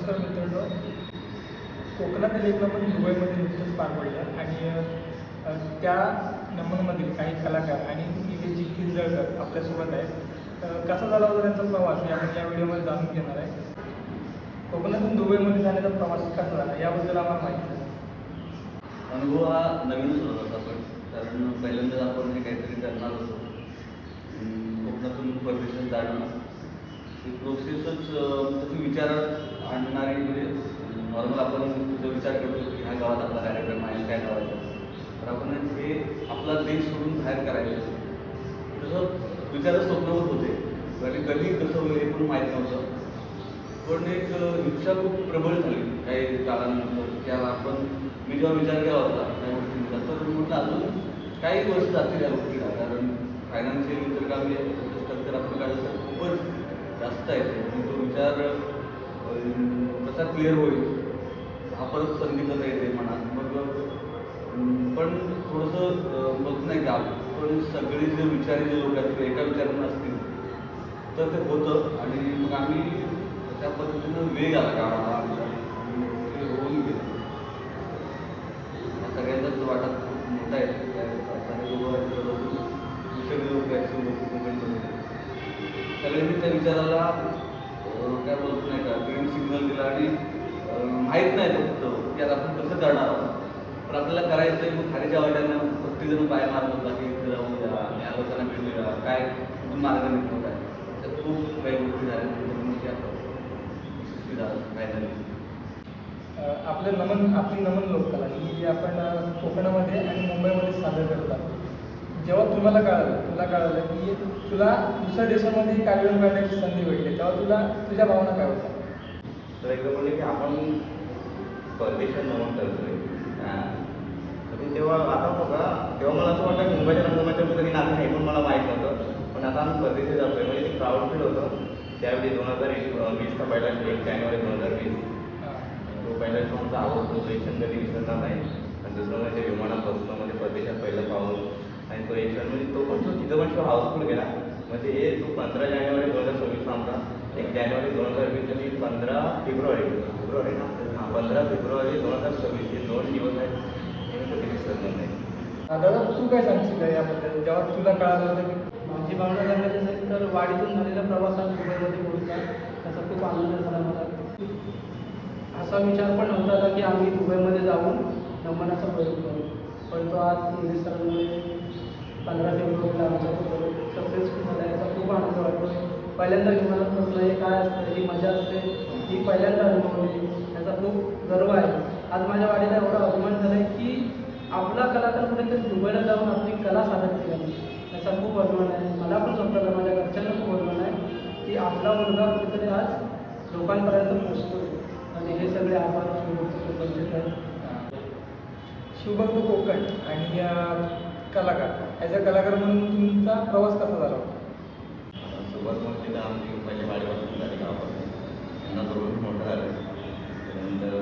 नमस्कार मित्रांनो. कोकणातील एक नमन दुबईमध्ये नुकतंच पार पडलं आणि त्या नमनमधील काही कलाकार आणि निलेश किंजळकर आपल्यासोबत आहेत. कसा झाला होता त्यांचा प्रवास हे आपण या व्हिडिओमध्ये जाणून घेणार आहे. कोकणातून दुबईमध्ये जाण्याचा प्रवास कसा झाला याबद्दल आम्हाला माहिती आहे. अनुभव हा नवीनच होता पण कारण पहिल्यांदाच आपण हे काहीतरी करणार होतो. कोकणातून परदेशात जाणं ही प्रोसेसच तशी विचारात आणणारी म्हणजे नॉर्मल आपण जो विचार करतो की ह्या गावात आपला कार्यक्रम आहे काय गावाचा तर आपण हे आपला देश सोडून बाहेर करायचं तसं विचारच स्वप्नवत होते आणि कधी कसं होईल हे पण माहीत नव्हतं. पण एक इच्छा खूप प्रबळ झाली काही काळानंतर की आपण मी जेव्हा विचार केला होता काही गोष्टींचा तर म्हटलं अजून काही वर्ष जातील या गोष्टीला कारण फायनान्शियली जर का मी स्ट्रक्चर आपण काढलं तर खूपच जास्त आहे तो विचार कसा क्लिअर होईल हा परत संधी कसा येते मनात मग पण थोडंसं मग नाही का आपण सगळे जे विचारी जे लोक आहेत एका विचारानं असतील तर ते होतं आणि मग आम्ही त्या पद्धतीनं वेग आला कामाला आमचा ते होऊन गेलं. या सगळ्यांचाच वाटा खूप मोठा आहे सगळे लोक सगळे लोक सगळ्यांनी त्या विचाराला काय बोलत नाही का ग्रीन सिग्नल दिला आणि माहीत नाही फक्त की आता आपण कसं करणार आहोत पण आपल्याला करायचं आहे. मग खालीच्या वाट्यानं प्रत्येकजण पाय मारत होता की इथे जाऊन द्या या लोकांना भेटूया काय कुठून मार्ग निघतो काय त्यात खूप काही गोष्टी झाल्या मग त्या यशस्वी झालं फायनली. आपली नमन लोककला ही आपण कोकणामध्ये आणि मुंबईमध्ये सादर करतात. जेव्हा तुला कळालं की तुला दुसऱ्या देशामध्ये कार्यक्रम करण्याची संधी भेटली तेव्हा तुझ्या भावना काय होत्या? तर एकदा म्हणजे की आपण परदेशात नमन करतोय तेव्हा आता बघा तेव्हा मला असं वाटतं मुंबईच्या रंगमंचावर कधी नातं नाही पण मला माहीत नव्हतं पण आता आम्ही परदेशात जातोय म्हणजे ते प्राऊड फील होतं. त्यावेळी 2020चा पहिला 1 जानेवारी 2020 तो पहिला शो आमचा आवडतो प्रेक्षण कधी विसरणार नाही. आणि दुसरं म्हणजे विमानात बसणं म्हणजे परदेशात पहिलं पाऊल आणि तो एक क्षण म्हणजे तो पण तिथं पण शो हाऊसफुल गेला. म्हणजे तो 15 जानेवारी 2026 आमचा 1 जानेवारी 2020 आणि 15 फेब्रुवारी ना 15 फेब्रुवारी 2026 हे 2 दिवस आहेत हे मी कधी विसरणार नाही. दादा तू काय सांगशील का याबद्दल जेव्हा तुला कळालं होतं की माझी भावना सांगायची असेल तर वाडीतून झालेला प्रवास हा दुबईमध्ये पोहोचला त्याचा खूप आनंद झाला मला. असा विचार पण नव्हता आला की आम्ही दुबईमध्ये जाऊन नमनाचा प्रयोग करू पण तो आज सरांमुळे 15 फेब्रुवारीला आमचा तो प्रयोग सक्सेसफुल झाला याचा खूप आनंद वाटतो. पहिल्यांदा विमानात बसणं हे काय असतं ही मजा असते ही पहिल्यांदा अनुभवली याचा खूप गर्व आहे. आज माझ्या वाडीला एवढा अभिमान झाला आहे की आपला कलाकार कुठेतरी दुबईला जाऊन आपली कला सादर केली याचा खूप अभिमान आहे. मला पण स्वतःला माझ्या घरच्यांना खूप अभिमान आहे की आपला मुलगा कुठेतरी आज लोकांपर्यंत पोहोचतो आणि हे सगळे आभार शिवभक्त आहेत. शिवभक्त कोकण आणि कलाकार ॲज अ कलाकार म्हणून तुमचा प्रवास कसा झाला होता? सुरुवात म्हणजे तर आमची पहिली वाडीपासून झाली गावापासून त्यांना बरोबर मोठं झालं त्यानंतर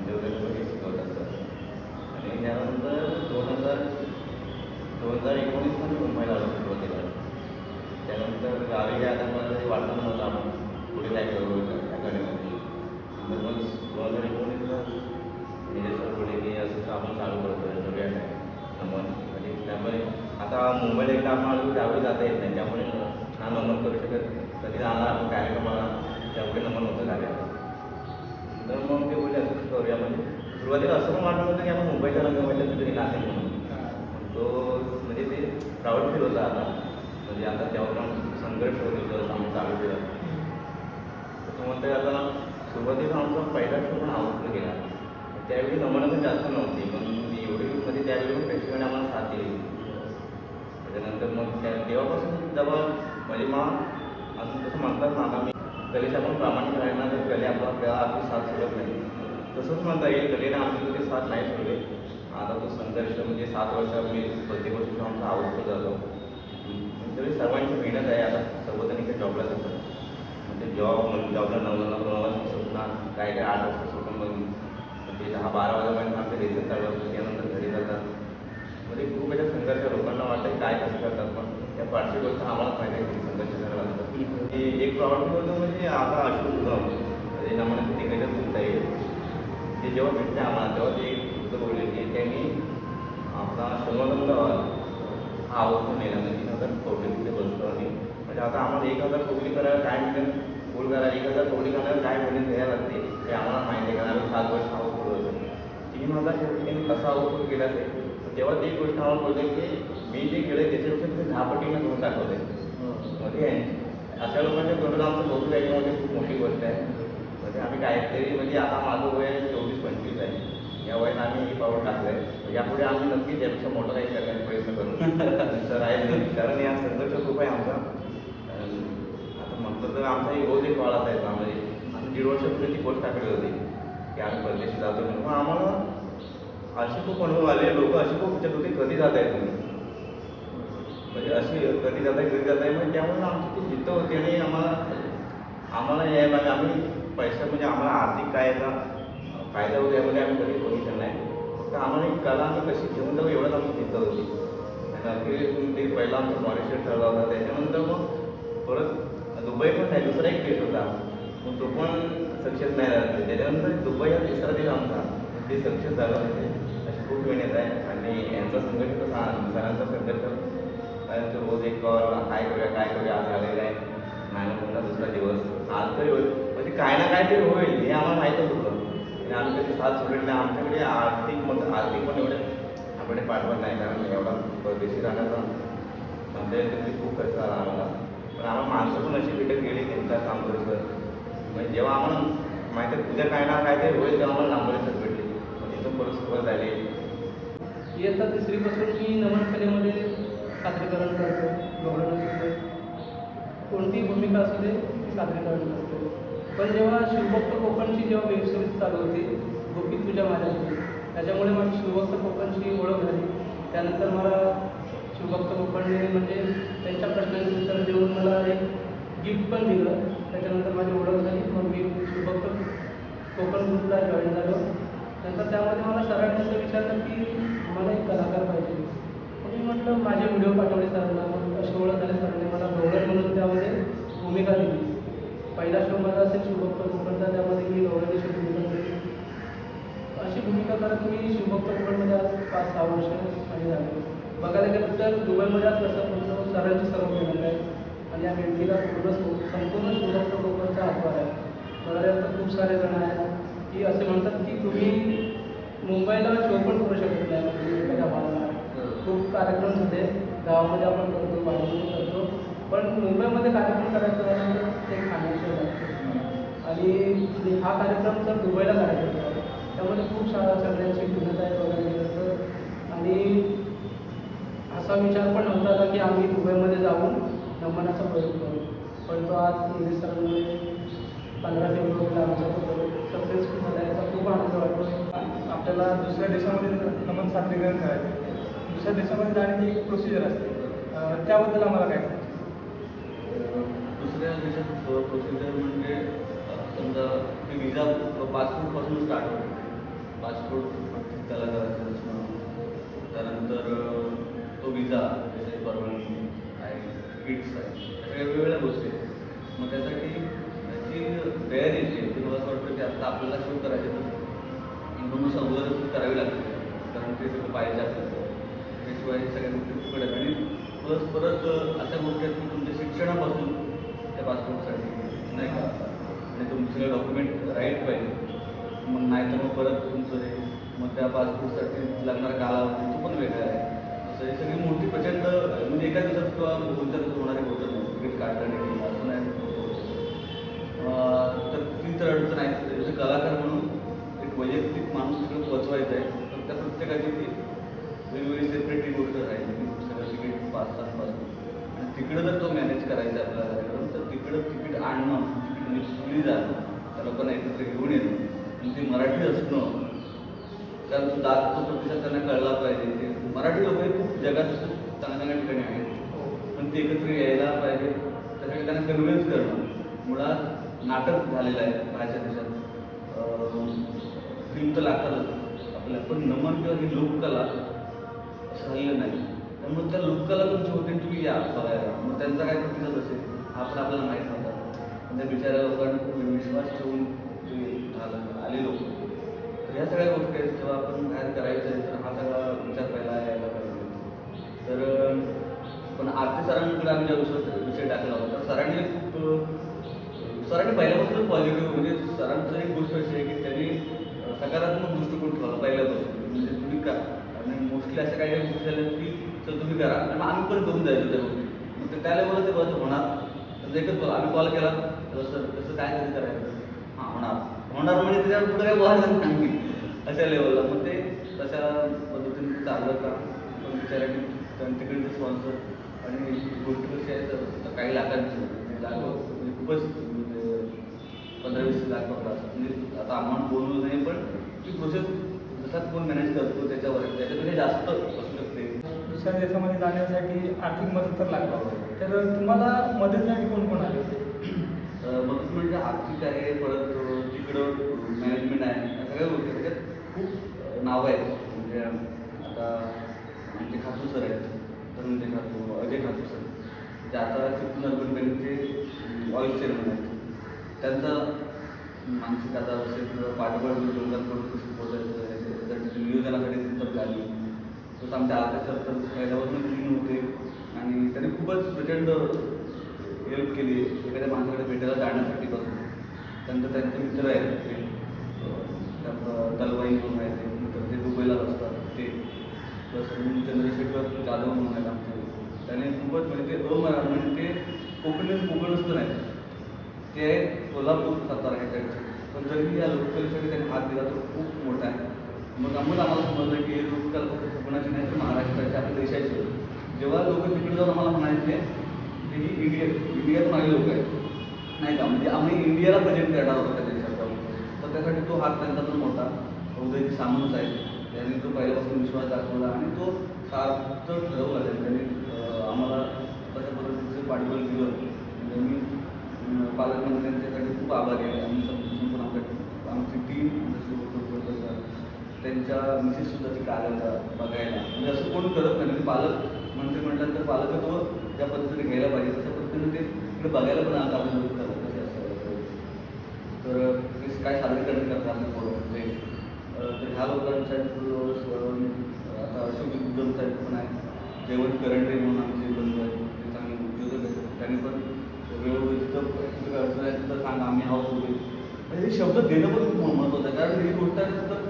वगैरे शिकवत असतात आणि त्यानंतर 2019 मध्ये मुंबईला आलो सुरुवातीला. त्यानंतर गावी आता मला ते वाटलं नव्हतं आपण पुढे काय करू अकॅडमीमध्ये नंतर मग 2019ला हे सर बोलले की असं आपण चालू करतो करूया काय नमन म्हणजे त्यामुळे आता मुंबईला एकदा आपण त्यावेळी जाता येत नाही त्यामुळे ना नमन करू शकत कधी जाणार आपण कार्यक्रमाला त्यामुळे नमन होतं कार्यक्रम तर मग ते बोलले असं करूया म्हणजे सुरुवातीला असं पण वाटत होतं की आपण मुंबईच्या रंगमंचात तरी नाते म्हणून तो म्हणजे ते प्राऊड फील होता आता म्हणजे आता तेव्हा पण संघर्ष होते आम्ही चालू केला त्याच्यामध्ये आता सुरुवातीला आमचा पहिला शो पण आवडला गेला. त्यावेळी नमनं पण जास्त नव्हती पण एवढी म्हणजे त्यावेळी पण प्रेक्षकांनी आम्हाला साथ दिली. त्याच्यानंतर मग तेव्हापासून जेव्हा म्हणजे मग अजून तसं म्हणतात ना आता मी कलेचे आपण प्रामाणिक राहणार तर कले आपल्याला आपली साथ सोडत नाही तसंच म्हणता येईल कलेने आमची कधी साथ नाही सोडली. आता तो संघर्ष म्हणजे 7 वर्षात मी प्रत्येक गोष्टी आमचा आवडतो जातो तरी सर्वांची मेहनत आहे. आता सर्वजण काही जॉबला जातात म्हणजे जॉबला नवनवीन स्वप्न काय 8 वाजता स्वप्न बघून म्हणजे 10-12 वाजेपर्यंत आमचे रेसन चालू असतात त्यानंतर घरी जातात म्हणजे खूप याच्या संघर्ष लोकांना वाटतं काय कसं करतात पण त्या पाचशे गोष्ट आम्हाला माहिती आहे संघर्ष करायला लागतात. एक प्रॉब्लेम होतो म्हणजे आता अशोक म्हणजे नमन तिथे जेव्हा भेटले आम्हाला तेव्हा ते फक्त बोलले की त्यांनी आपला शोभानंद हा आवडून नेला म्हणजे 3,000 कवडी तिथे बसतो आणि म्हणजे आता आम्हाला 1,000 कवडी करायला काय मिळेल फुल करायला 1,000 कवडी करायला काय मिळेल द्यायला लागते ते आम्हाला माहिती आहे कारण आम्ही 7 वर्ष हाऊसफुल होतो 3,000 कवडी त्यांनी कसा हाऊसफुल केला असेल तेव्हा ती गोष्ट आम्हाला बोलते की मी जे केलं त्याच्यापेक्षा तुम्ही 10 पटीनं करून दाखवते म्हणजे अशा लोकांच्या तोंडाला आमचं कौतुक ऐकण्यामध्ये खूप मोठी गोष्ट आहे म्हणजे आम्ही काहीतरी म्हणजे आता माझं वय 24-25 आहे या वयात आम्ही हे पाऊल टाकलं आहे यापुढे आम्ही नक्कीच यापेक्षा मोठं काही करण्याचा प्रयत्न करू सर आहे कारण या संघर्ष खूप आहे आमचा आता म्हटलं तर आमचाही रोज एक काळ असायचा म्हणजे आम्ही 1.5 वर्षापूर्वी ती पोस्ट टाकली होती की आम्ही परदेशी जातो म्हणून मग आम्हाला असे खूप अनुभव आले लोक असे खूप विचारत होते कधी जात आहे तुम्ही म्हणजे अशी कधी जात आहे म्हणजे त्यामुळे आमची खूप जिद्द होती आणि आम्हाला यायला आम्ही पैसा म्हणजे आम्हाला आर्थिक काय याचा फायदा होतो यामध्ये आम्ही कधी बघितलं नाही फक्त आम्हाला एक कला आम्ही कशी घेऊन जाऊ एवढंच आमची जिद्द होती आणि अखेरीतून ते पहिला आमचा मॉरिशस ठरला होता त्याच्यानंतर मग परत दुबई पण नाही दुसरा एक देश होता मग तो पण सक्सेस नाही झाला त्याच्यानंतर दुबई हा तिसरा देश आमचा ते सक्सेस झालं म्हणजे अशी खूप वेळ येत आहे आणि यांचा संघर्ष कसा सरांचा संघर्ष कारण रोज एक कॉल काय करूया आज झालेलं आहे नाही पुन्हा दुसरा दिवस आज तरी होईल म्हणजे काय ना काहीतरी होईल हे आम्हाला माहीतच होतं आणि आम्ही कधी साथ सोडले नाही आमच्याकडे आर्थिक पण एवढे आपण पाठवत नाही कारण एवढा परदेशी राहण्याचा आमच्या इथे खूप खर्च आला आम्हाला पण आम्हाला माणसं पण अशी भेटत गेली त्यांचा काम करत म्हणजे जेव्हा आम्हाला माहिती आहे उद्या काय ना काहीतरी होईल तेव्हा आम्हाला लांबरेसच भेटली मग तिथून परत सुरुवात झाली इयत्ता 3रीपासून मी नमन कलेमध्ये सादरीकरण करतो गौरव कोणतीही भूमिका असू दे ती सादरीकरण करतो पण जेव्हा शिवभक्त कोकणची जेव्हा वेबसिरीज चालू होती गोपी तुझ्या माझ्याशी त्याच्यामुळे माझी शिवभक्त कोकणची ओळख झाली त्यानंतर मला शिवभक्त कोकणने म्हणजे त्यांच्या प्रश्नांचे उत्तर देऊन मला एक गिफ्ट पण दिलं त्याच्यानंतर माझी ओळख झाली मग मी शिवभक्त कोकण ग्रुपला जॉईन झालो नंतर त्यामध्ये मला सरांनी असं विचारलं की मला एक कलाकार पाहिजे मग मी म्हटलं माझे व्हिडिओ पाठवले सरांना मग अशी ओळख झाली सरांनी मला गौरव म्हणून त्यामध्ये भूमिका दिली पहिला शो माझा असेल शिवभक्त कोकणचा त्यामध्ये मी गौरवची भूमिका दिली अशी भूमिका करत मी शिवभक्त कोकणमध्ये आज 5-6 वर्ष माझे झाले बघायला गेलं तर दुबईमध्ये आज कसं म्हणतो सरांची सर्व मेहनत आहे आणि या मेहनतीला संपूर्ण शिवभक्त कोकणचा हातभार आहे बघायला तर खूप सारे जण आहेत की असे म्हणतात की तुम्ही मुंबईला शो पण करू शकत नाही म्हणजे एखाद्या भागाला खूप कार्यक्रम झाले गावामध्ये आपण करतो बाहेरमध्ये करतो पण मुंबईमध्ये कार्यक्रम करायचा झाला तर ते खाण्याचं लागतं आणि हा कार्यक्रम जर दुबईला करायचा होता त्यामध्ये खूप सगळ्यांची भिन्नता आहे बघायला गेलं तर आणि असा विचार पण नव्हता आला की आम्ही दुबईमध्ये जाऊन नमनाचा प्रयोग करू पण तो आज इंग्लिश सरांमुळे 15 फेब्रुवारीला आमचा सक्सेसफुल झाला याचा खूप आनंद वाटतो आपल्याला दुसऱ्या देशामध्ये नमन सादरीकरण करायचं दुसऱ्या देशामध्ये जाण्याची एक प्रोसिजर असते त्याबद्दल आम्हाला काय दुसऱ्या देशात प्रोसिजर म्हणजे समजा ते विजा पासपोर्टपासून स्टार्ट होते पासपोर्ट त्याला करायचं असणं त्यानंतर तो विजा त्याची परवानगी आहे किट्स आहे अशा वेगवेगळ्या गोष्टी आहेत मग त्यासाठी त्याची तयारी जी आहे ती मला असं वाटतं की आता आपल्याला शो करायचे तर पूर्ण अगोदरच करावी लागते कारण ते सगळं पाहिजे आपल्याला त्याशिवाय सगळ्या गोष्टी फुकट आहेत आणि प्लस परत अशा गोष्टी आहेत की तुमच्या शिक्षणापासून त्या पासपोर्टसाठी नाही का आणि तुमचे सगळे डॉक्युमेंट राईट पाहिजे मग नाही तर मग परत तुमचं हे मग त्या पासपोर्टसाठी लागणारा कालावधी तो पण वेगळा आहे असं ही सगळी मोठी प्रचंड म्हणजे एका दिवसात किंवा 2-4 दिवसात होणारी गोष्ट नाही तिकीट काढताना असं नाही तर ती तर अडचण आहे जसं कलाकार म्हणून एक वैयक्तिक माणूस तिकडे पोचवायचा आहे तर त्या प्रत्येकाची ती वेगवेगळी सेपरेट ही गोष्ट राहील सगळं तिकीट पासपासून आणि तिकडं जर तो मॅनेज करायचा आपल्याला कार्यक्रम तर तिकडं तिकीट आणणं तिकीट म्हणजे जाणं त्या लोकांना एकत्र घेऊन येणं आणि ते मराठी असणं कारण तो प्रतिसाद त्यांना कळला पाहिजे ते मराठी लोक खूप जगात खूप चांगल्या ठिकाणी आहेत पण ते एकत्र यायला पाहिजे त्यासाठी त्यांना कन्व्हिन्स करणं मुळात नाटक झालेलं आहे बाहेरच्या देशात फिल्म तर लागतातच आपल्याला पण नमन किंवा ही लोककला झालेलं नाही त्यामुळे त्या लोककला तुमची होते तुम्ही या बघायला मग त्यांचा काय प्रतिसाद असेल हा पण आपल्याला माहीत नव्हता पण त्या बिचाऱ्या लोकांना खूप विश्वास ठेवून ते आले लोक तर या सगळ्या गोष्टी आहेत. जेव्हा आपण बाहेर करायचं आहे तर हा सगळा विचार पहिला यायला पाहिजे. तर पण आरती सरांकडे आम्ही जेव्हा विषय टाकला होता तर सरांनी पहिल्यापासून पॉझिटिव्ह म्हणजे सरांचं एक गोष्ट अशी आहे की त्यांनी सकारात्मक दृष्टिकोन ठेवला पहिल्यापासून. म्हणजे तुम्ही करा आणि मोस्टली अशा काही गोष्टी झाल्या की चल तुम्ही करा आणि आम्ही पण करून जायचो त्या गोष्टी. मग ते त्या लेवलला ते बस होणार तर एकच कॉल आम्ही कॉल केला तर सर तसं काय कधी करायचं हां होणार म्हणजे त्याच्यावर पुढे काय बोलायचं नाही अशा लेवलला. मग ते तशा पद्धतीने ते चाललं का पण विचारायला तिकडचे स्पॉन्सर आणि गोष्ट कशी आहे तर काही लाखांची म्हणजे खूपच म्हणजे 15-20 लाख म्हणजे आता अमाऊंट बोलू नाही पण ती प्रोसेस जसा कोण मॅनेज करतो त्याच्यावर त्याच्यापेक्षा जास्त असू शकते. दुसऱ्या देशामध्ये जाण्यासाठी आर्थिक मदत तर लागते. तर तुम्हाला मदतीसाठी कोण कोण आले होते? मदत म्हणजे आर्थिक आहे परत तिकडं मॅनेजमेंट आहे या सगळ्या गोष्टी त्याच्यात खूप नावं आहेत. म्हणजे आता आमचे खातू सर आहेत धनंजय खातू अजय खातू सर जे आता चिपळूण अर्बन बँकेचे व्हाईस चेअरमन आहेत. त्यांचा मानसिक आधार असेल किंवा पाठबळ लोकांकडून कसं पोचायचं याच्यासाठी नियोजनासाठी त्यांचा प्लॅनिंग तसं आमच्या आर्थिक सर तर पहिल्यापासून क्लीन होते आणि त्यांनी खूपच प्रचंड हेल्प केली एखाद्या माणसाकडे भेटायला जाण्यासाठी पासून. त्यानंतर त्यांचे मित्र आहेत ते दलवाई म्हणून आहेत ते मित्र ते दुबईला असतात ते प्लस चंद्रशेखर जाधव म्हणून आहेत आमचे. त्याने खूपच म्हणजे ते म्हणजे ते कोकणच नाही ते आहेत कोल्हापूर सातारा ह्या साईडचे पण जरी या लोककलेसाठी त्यांनी हात दिला तर खूप मोठा आहे. मग आम्हाला समजलं की हे लोककला फक्त कोकणाची नाही तर महाराष्ट्राची आपल्या देशाची. जेव्हा लोक तिकडे जाऊन आम्हाला म्हणायचे की ही इंडियातून आलेले लोक आहेत नाही का म्हणजे आम्ही इंडियाला प्रेझेंट करणार होतो त्या देशात जाऊन. तर त्यासाठी तो हात त्यांचा पण मोठा उदयजी सामंत आहे त्यांनी तो पहिल्यापासून विश्वास दाखवला आणि तो सार्थ ठरवला त्यांनी आम्हाला तशा पद्धतीचं पाठबळ दिलं. म्हणजे मी पालकमंत्र्यांच्यासाठी खूप आभारी आहे. आम्ही संपूर्ण आमची टीम जशी त्यांच्या मिसेससुद्धा तिकडे आल्या होत्या बघायला. म्हणजे असं कोण करत नाही म्हणजे पालकमंत्री म्हटल्यानंतर पालकत्व ज्या पद्धतीने घ्यायला पाहिजे तशा पद्धतीने ते तिकडे बघायला पण आलं आपल्या लोक करत कसे असं तर ते काय सादरीकरण करतात आपल्या पोरं ते तर ह्या लोकांच्या आता अशोक उद्धम साहेब पण आहे जेवण करंडे म्हणून आमचे बंधू आहेत ते चांगले उद्योजक आहेत. त्यांनी पण वेळोवेळी तिथं अडचण आहे तिथं सांगा आम्ही आहोत उभे म्हणजे हे शब्द देणं पण खूप महत्त्वाचं आहे. कारण ही गोष्ट आहे तर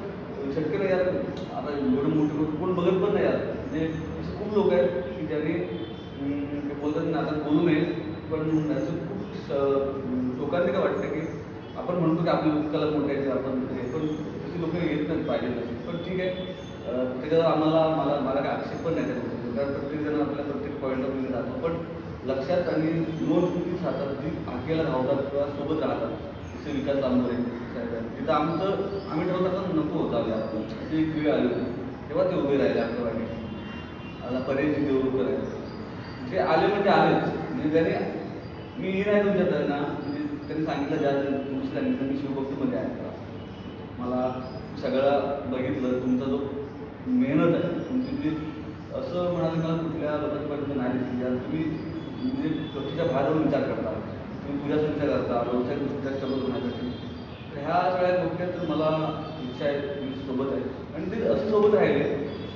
शक्य नाही यार आता एवढं मोठी गोष्ट कोण बघत पण नाही यार म्हणजे असे खूप लोक आहेत की ज्यांनी ते बोलतात ना आता बोलू नये पण याचं खूप लोकांनी काय वाटतं की आपण म्हणतो की आपली लोककला मोठे आहे आपण हे पण तशी लोक येत नाहीत पाहिजे तशी. पण ठीक आहे त्याच्यावर मला काय आक्षेप पण नाही त्या गोष्टी कारण प्रत्येकजण आपल्या प्रत्येक पॉईंट ऑफ व्ह्यू राहतो. पण लक्षात आणि नोंद कितीच राहतात जी आखेला धावतात किंवा सोबत राहतात जसे विकास लांबरे साहेब तिथं आम्ही ठरवतात नको होता आपण अशी एक वेळ आली होती तेव्हा ते उभे राहिले आमच्या वाटे. आता परेश देवरूकर आहे जे आले म्हणजे आलेच म्हणजे त्याने मी हे नाही तुमच्यात ना म्हणजे त्यांनी सांगितलं ज्या गोष्टी सांगितलं मी शिवभक्तीमध्ये आहे मला सगळं बघितलं तुमचा जो मेहनत आहे तुमची जी असं म्हणाले मला कुठल्या लोकांपर्यंत नाही दिसली तुम्ही म्हणजे स्वतःच्या बाहेरून विचार करता तुम्ही पूजाचा विचार करता व्यवसाय दृष्ट्या स्टेबल होण्यासाठी. तर ह्या सगळ्या गोष्टी तर मला इच्छा आहे मी सोबत आहे आणि ते असं सोबत राहिले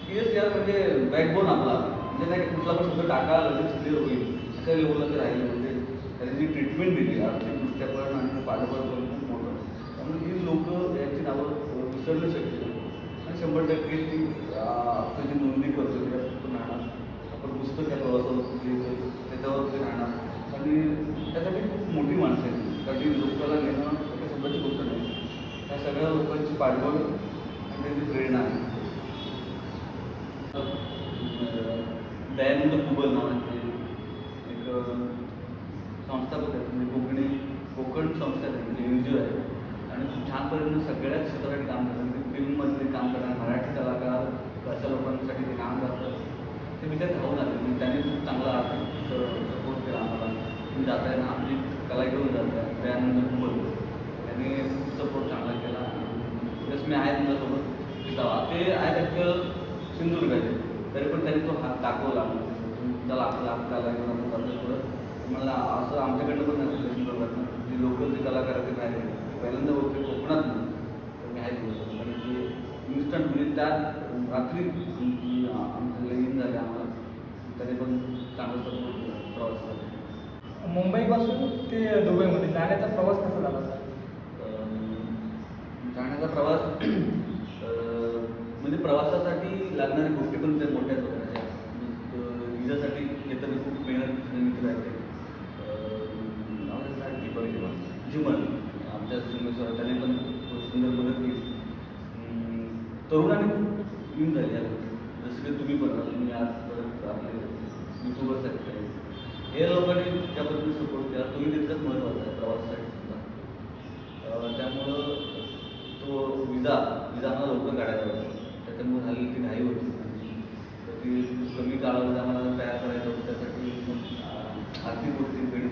की हेच यार म्हणजे बॅकबोन आपला म्हणजे नाही की कुठला पण शब्द टाका लगेच क्लिअर होईल अशा लेवलला ते राहिले. म्हणजे त्यांनी जी ट्रीटमेंट दिली आर्थिकदृष्ट्या पण आणि पाठबळ पण खूप मोठं त्यामुळे ही लोक यांची नावं विसरणं शक्य नाही आणि 100% ती आपण जी नोंदणी करतो त्याच्यात राहणार आपण पुस्तक या प्रवासावर लिहितो त्याच्यावर ते राहणार आणि त्यासाठी खूप मोठी माणसं आहेत कारण ती लोकांना घेणं एका शब्दाची गोष्ट नाही त्या सगळ्या लोकांची पाठबळ आणि त्यांची प्रेरणा आहे. दयानंद कुबल नावाचे एक संस्थापक आहेत म्हणजे कोकण संस्था आहे NGO आहे आणि खूप छान पद्धतीने सगळ्याच क्षेत्रासाठी काम करतात. म्हणजे फिल्ममध्ये काम करणार मराठी कलाकार अशा लोकांसाठी ते काम करतात. ते मी त्यात धावून आले म्हणजे त्यांनी खूप चांगला आर्थिक सपोर्ट केला आम्हाला. तुम्ही जाताय ना आपली कला घेऊन जात आहे दयानंद कुबल त्यांनी खूप सपोर्ट चांगला केला. प्लस मी आहे तुमच्यासोबत तिथं ते आहेत ॲक्च्युअल सिंधुदुर्गाचे तरी पण त्यांनी तो हात दाखवला चला आपला कला घेऊन आपण जातो पुढं. मला असं आमच्याकडनं पण नाही सिंधुदुर्गातनं जी लोकल जे कलाकार आहेत ते बाहेर पहिल्यांदा बोलते कोकणात तर मी आहे तुमच्यासोबत आणि त्या रात्री आमचं लगीन झाले आम्हाला, तरी पण चांगला सपोर्ट प्रवास झाला. मुंबईपासून ते दुबईमध्ये जाण्याचा प्रवास कसा झाला होता? जाण्याचा प्रवास म्हणजे प्रवासासाठी लागणाऱ्या गोष्टी पण त्या मोठ्याच होत्या. विजासाठी घेताना खूप मेहनत मित्र आहेत. जीवन आमच्या सिंगेश्वर त्याने पण खूप सुंदर मदत केली. तरुणांनी खूप येऊन झाली या गोष्टी, जसं की तुम्ही पण तुम्ही आज परत आपले युट्यूबर्स आहेत, हे लोकांनी ज्या पद्धतीने सपोर्ट केला तोही तितकाच महत्त्वाचा आहे प्रवासासाठी सुद्धा. त्यामुळं तो विजा आम्हाला लवकर काढायचा होता, त्याच्यामुळे झालेली ती घाई होती. तर ती कमी काळामध्ये आम्हाला तयार करायचं होतं. त्यासाठी आर्थिक गोष्टी गणित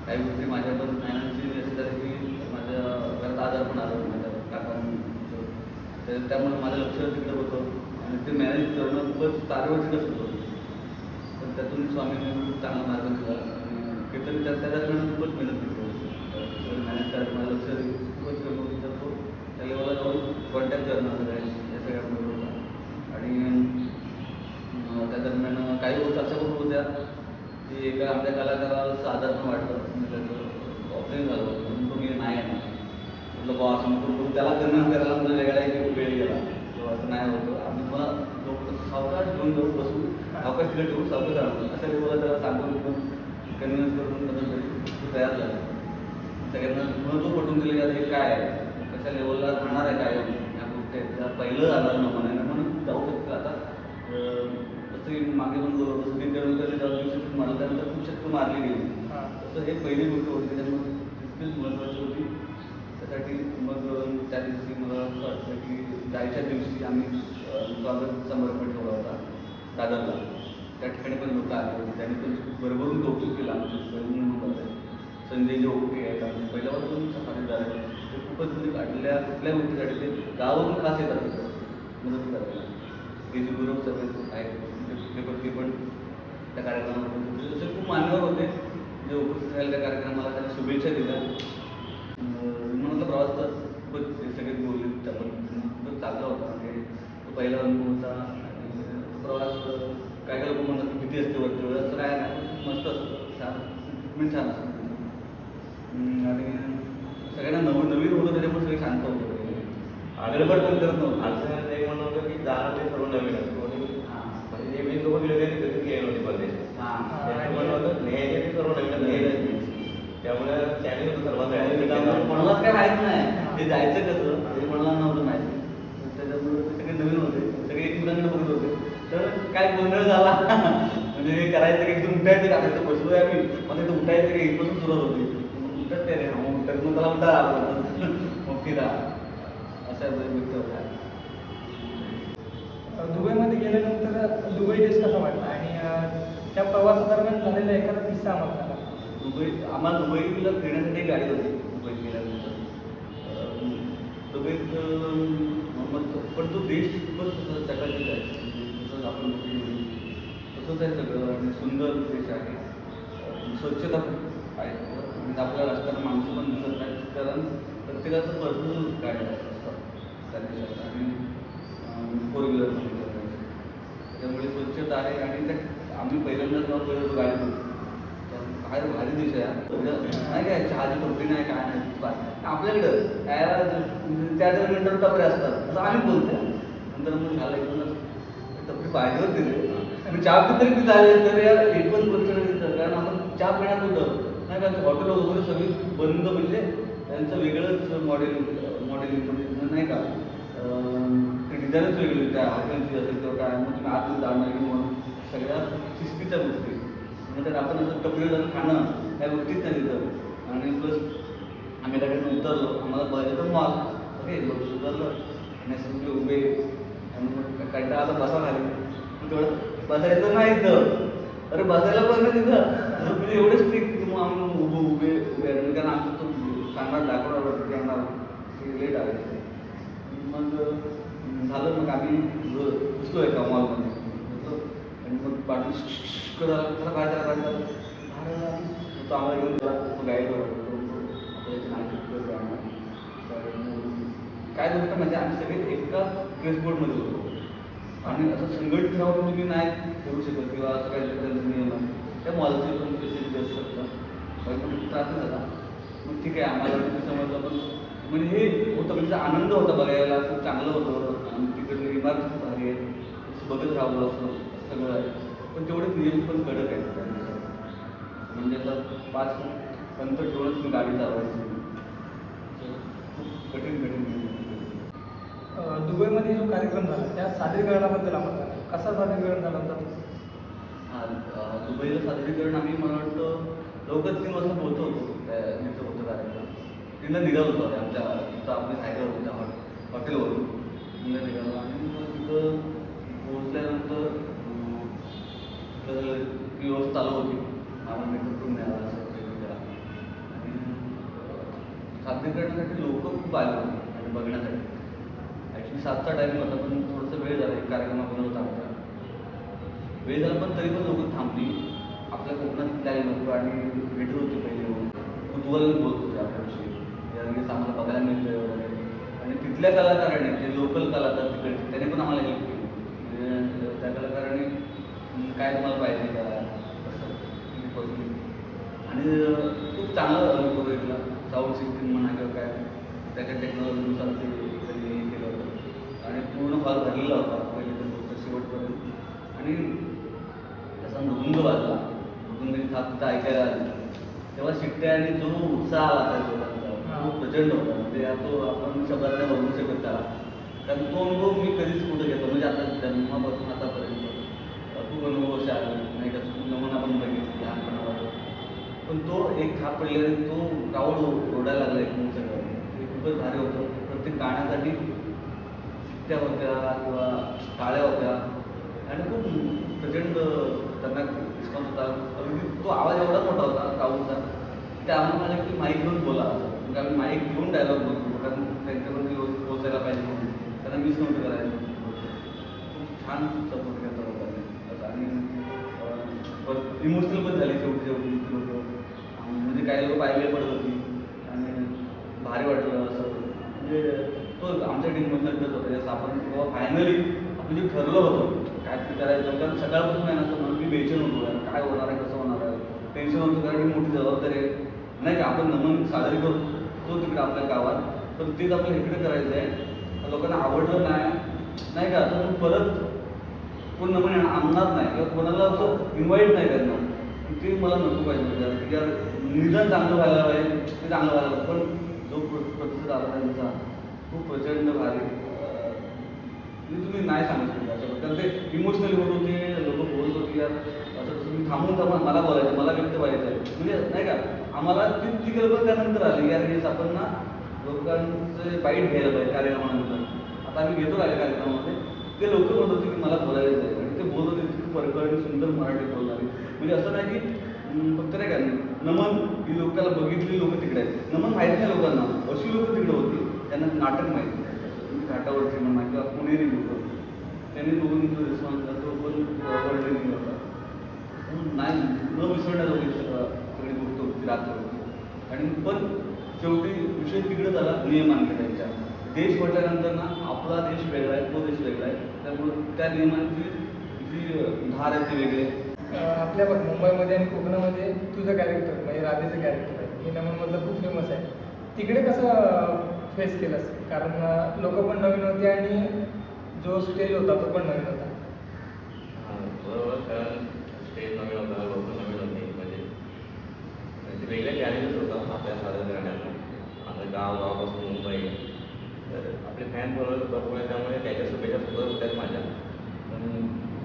काही गोष्टी माझ्या पण फायनान्शियली असे झाले की माझ्या घरात आजार पण आलं माझ्या काकांचं, त्यामुळे माझं लक्ष तिकडं होतं आणि ते मॅनेज करणं खूपच तारेवरच होतं. पण त्यातून स्वामींनी खूप चांगला मार्ग दिला आणि कीर्तन त्या दरम्यान खूपच मेहनत केली होती. मॅनेज करायचं माझं लक्ष खूपच कमी होतं. तर तो त्या लेवलला जाऊन कॉन्टॅक्ट करणं सगळ्यांशी या सगळ्या गोष्टी होता. आणि त्या दरम्यान काही गोष्टी अशा पण होत्या की एका आमच्या कलाकाराला आजार पण वाटलं, म्हणजे त्याचं ऑपरेशन झालं होतं म्हणून तो मी नाही येणार म्हटलं बॉस, मग त्याला कन्व्हिन्स करायला म्हणजे वेगळा एक वेळ गेला. तो असं नाही होतं, आम्ही मला लोक सावकाश घेऊन जाऊन बसून सावकाश तिला ठेवून सावकाश आणतो असं लेवलला त्याला सांगून कन्व्हिन्स करून तो तयार झाला. सगळ्यांना महत्त्व पटवून दिलं की आता हे काय आहे, कशा लेवलला राहणार आहे, काय ह्या गोष्टी आहेत त्या पहिलं झालं नमुना म्हणून जाऊ शकतं. आता तसं मागे पण बोलत होतं की त्यानंतर ज्या दिवशी मला त्यानंतर खूप शक्ती मारली गेली, तसं हे पहिली गोष्ट होती त्याच्यामुळे तितकीच महत्त्वाची होती. त्यासाठी मग त्या दिवशी मला असं वाटतं की जायच्या दिवशी आम्ही स्वागत समारंभ ठेवला होता दादरला. त्या ठिकाणी पण लोक आले होते, त्यांनी पण भरभरून कौतुक केलं आमचं. संजय जे ओके आहेत आमचे पहिल्यापासून साथीदार आहेत, ते खूपच म्हणजे काढलेल्या कुठल्या गोष्टीसाठी ते गावावरून खास येतात तिथं मदत करायला. हे जे गुरव सगळे आहेत ते पण त्या कार्यक्रमामध्ये तसे खूप मान्यवर होते जे उपस्थित राहिले त्या कार्यक्रमाला. त्यांनी शुभेच्छा दिल्या. म्हणून प्रवास तर खूपच सगळेच बोलले त्या पद्धतीने खूपच चांगला होता. म्हणजे तो पहिला अनुभव होता आणि प्रवास काय काय लोक म्हणतात की भीती असते वरती, असं काय नाही, मस्त असतं, छान ट्रीटमेंट छान असतं. आणि सगळ्यांना नवीन होतं त्याच्यामुळे सगळे शांत होतं, गडबड पण करत नव्हतं. आमचं एक म्हणणं होतं की जाणं ते सर्व नवीन असतं म्हणजे जे मी सोबत गेले ते कधीच गेले नव्हते परदेश. त्यांचं म्हणणं होतं न्यायचे ते सर्व नवीन त्यामुळे त्याने सर्वात कोणालाच काय माहीत नाही ते जायचं कसं ते कोणाला नव्हतं माहिती. त्याच्यामुळे ते सगळे नवीन होते, सगळे एकमेकांकडे बघत होते. तर काय गोंधळ झाला म्हणजे हे करायचं की इथून उठायचं का, तिथं बसलोय आम्ही मग तिथं उठायचं की इथपासून सुरुवात होती. उठत ते रे उठत मग त्याला उठा आला मग फिरा अशा गोष्टी होत्या. दुबईमध्ये गेल्यानंतर दुबई देश कसा वाटला आणि त्या प्रवासादरम्यान झालेला एखादा किस्सा आम्हाला सांगा. आम्हाला दुबईला फिरण्यासाठी गाडी होती. दुबईत गेल्यानंतर दुबईत पण तो देश खूपच चकाचक आहे. जसं आपण तसंच आहे सगळं आणि सुंदर देश आहे. स्वच्छता खूप आहे म्हणजे आपल्या रस्त्याला माणसं पण दिसत नाही, कारण प्रत्येकाचं पर्सनल गाडी असतात त्या देशात आणि 4 व्हीलरमध्ये त्याच्यामुळे स्वच्छता आहे. आणि त्या आम्ही पहिल्यांदाच जेव्हा पहिलं गाडी होतो काय भारी देश आहे. नाही काय चहाची टोपली नाही काय नाही आपल्याकडं यायला 4-4 मिनिटं टपरे असतात असं आम्ही बोलतो. नंतर मग झालं एकदमच टपरी पाहिजेवर दिले आणि चहा पित तरी झाले तर यार एक पण गोष्ट नाही दिसतं, कारण आपण चहा पिण्यात होतं नाही का. हॉटेल वगैरे सगळी बंद म्हणजे त्यांचं वेगळंच मॉडेलिंग म्हणजे नाही का ते डिझाईनच वेगळी त्या हॉटेलची असेल तेव्हा काय मग तुम्ही आतमध्ये जाणं किंवा सगळ्या शिस्तीच्या गोष्टी म्हणजे आपण असं टपरी जाऊन खाणं ह्या गोष्टीच नाही तिथं. आणि प्लस आम्ही त्याकडे उतरलो, आम्हाला बघायचं मॉल ओके उतरलं आणि सगळे उभे आणि मग कंटाळा आता बसा झाले मग तेवढं बसायचं नाही तर अरे बसायला पण नाही तिथं म्हणजे एवढे स्ट्रिक्ट की मग आम्ही उभे कारण आमचं तो सांगणार दाखवणार येणार ते लेट आले. मग झालं मग आम्ही घुसलो एका मॉलमध्ये घुसलो आणि मग पाठून त्याला काय त्याला काय झालं तो आम्हाला घेऊन त्याला तो गाईड आपल्याची नाशिक काय होतं म्हणजे आम्ही सगळे एकाच ड्रेस कोडमध्ये होतो आणि असं संघटित राहून तुम्ही नाही करू शकत किंवा असं काहीतरी त्यांचा नियम आहे त्या मॉलचे पण फॅसिलिटी असू शकतात बाकी पण त्रास नाही झाला. मग ठीक आहे आम्हाला ते समजलं पण म्हणजे हे होतं म्हणजे आनंद होता बघायला खूप चांगलं होतं आणि तिकडे इमारत खूप भारी आहे असं बघत राहावं असं सगळं आहे पण तेवढे नियम पण कडक आहेत त्यांच्यासाठी. म्हणजे असं 5 फूट अंतर ठेवूनच तुम्ही गाडी चालवायची खूप कठीण नियम आहेत. दुबईमध्ये जो कार्यक्रम झाला त्या सादरीकरणाबद्दल आम्हाला सांगा. कसा सादरीकरण झाला होता तो? दुबईला सादरीकरण आम्ही मला वाटतं लवकर 3 वाजता पोहोचतो होतो तिथं होतं कार्यक्रम 3ला निघालो होतो आमच्या तिथं आपली राहायला होतं त्या हॉटेलवरून 3ला निघालो आणि मग तिथं पोहोचल्यानंतर ती व्यवस्था चालू होती आम्हाला मेकअप करून न्यायला असं त्याला आणि सादरीकरणासाठी लोक खूप आले होते आणि बघण्यासाठी. ॲक्च्युली 7चा टायमिंग होता पण थोडंसं वेळ झाला एक कार्यक्रम आपण होता आमचा वेळ झाला पण तरी पण लोक थांबली आपल्या कोकणातले आले लोक आणि भेटत होते पहिले येऊन कुतूहल बोलत होते आपल्याविषयी यावेळेस आम्हाला बघायला मिळतं वगैरे आणि तिथल्या कलाकाराने जे लोकल कलाकार तिकडचे त्याने पण आम्हाला हेल्प केली म्हणजे त्या कलाकाराने काय तुम्हाला पाहिजे का असं तिथपासून आणि खूप चांगला अनुभव घेतला साऊंड सिस्टीम म्हणा किंवा काय त्याच्या टेक्नॉलॉजीनुसार ते त्यांनी हे केलं होतं आणि पूर्ण हॉल भरलेला होता पहिले तर शेवटपर्यंत आणि त्याचा मृदुंग वाजला मृदुंगाची थाप तिथं ऐकायला आली तेव्हा शिट्ट्या आणि जो उत्साह आला त्या लोकांचा खूप प्रचंड होता म्हणजे तो आपण शब्दात नाही बघू शकत त्याला कारण तो अनुभव मी कधीच कुठं घेतो म्हणजे आता जन्मापासून आतापर्यंत खूप अनुभव असे आले नाही का नमून आपण बघितली लहानपणावर पण तो एक थाप पडल्याने तो कावड ओढायला लागला एकदम सगळं ते खूपच भारी होतं प्रत्येक गाण्यासाठी शिट्ट्या होत्या किंवा टाळ्या होत्या आणि खूप प्रचंड त्यांना रिस्पॉन्स होता अगदी तो आवाज एवढा मोठा होता काऊचा की ते आम्हाला म्हणाले की माईक घेऊन बोला असं म्हणजे आम्ही माईक घेऊन डायलॉग बोलतो कारण त्यांच्यापर्यंत पोहोचायला पाहिजे म्हणून त्यांना मिस नव्हतं करायला खूप छान सपोर्ट करता लोकांनी आणि इमोशनल पण झाली शेवटी लोक म्हणजे काही लोक पाहिले पडत होती आणि भारी वाटलं असं म्हणजे तो आमच्यासाठी इमोशनल टच होता जसं आपण बाबा फायनली आपण जे ठरलं होतं काय ते करायचं कारण सकाळपासून आहे ना असं म्हणून मी बेचैन होतो यार काय होणार आहे कसं होणार आहे टेन्शन होतं कारण ही मोठी जबाबदारी आहे नाही का आपण नमन साजरी करतो तिकडे आपल्या गावात पण तेच आपल्याला इकडे करायचं आहे लोकांना आवडलं नाही का तर मग परत कोण नमन आणणार नाही किंवा कोणाला असं इन्व्हाइट नाही करणार ते मला नको पाहिजे की यार निदान चांगलं व्हायला पाहिजे ते चांगलं व्हायला पण जो प्रतिसाद आला त्यांचा खूप प्रचंड भारी तुम्ही नाही सांगू शकता कारण ते इमोशनली होत होते लोक बोलत होते यार असं तुम्ही थांबून मला बोलायचं मला व्यक्त व्हायचं आहे म्हणजे नाही का आम्हाला ती कल्पना त्यानंतर आली यार हेच आपण ना लोकांचे बाईट घ्यायला पाहिजे कार्यक्रमानंतर आता आम्ही घेतो कार्यक्रमामध्ये ते लोक म्हणत होते की मला बोलायचं आहे आणि ते बोलत होते खूप परकळणी सुंदर मराठी बोलणारी म्हणजे असं नाही की फक्त नाही का नमन ही लोकांना बघितली लोक तिकडे आहेत नमन माहीत नाही लोकांना अशी लोक तिकडे होती त्यांना नाटक माहिती घाटावरची म्हणा किंवा पुणेरी लोक त्यांनी बघून जो रिस्पॉन्स तो पण वर्ल्ड होता नाही न विसरण्याजोगी सगळी गोष्ट होती रात्र होती आणि पण शेवटी विषय तिकडे झाला नियम आणले त्यांच्या देश म्हटल्यानंतर ना आपला देश वेगळा आहे तो देश वेगळा आहे त्यामुळे त्या नियमांची जी धार आहे ती वेगळी आहे आपल्या बघ मुंबईमध्ये आणि कोकणामध्ये तुझं कॅरेक्टर म्हणजे राधेचं कॅरेक्टर आहे हे नमनमधलं खूप फेमस आहे तिकडे कसं फेस केलंस कारण लोक पण नवीन होते आणि जो स्टेज होता तो पण नवीन होता बरोबर कारण स्टेज नवीन होता लोक नवीन होते म्हणजे वेगळे चॅलेंजेस होतं आपल्या सादर करण्यात आता गावापासून मुंबई तर आपले फॅन भरपूर आहे त्यामुळे त्याच्या शुभेच्छा सुद्धा होत्याच माझ्या पण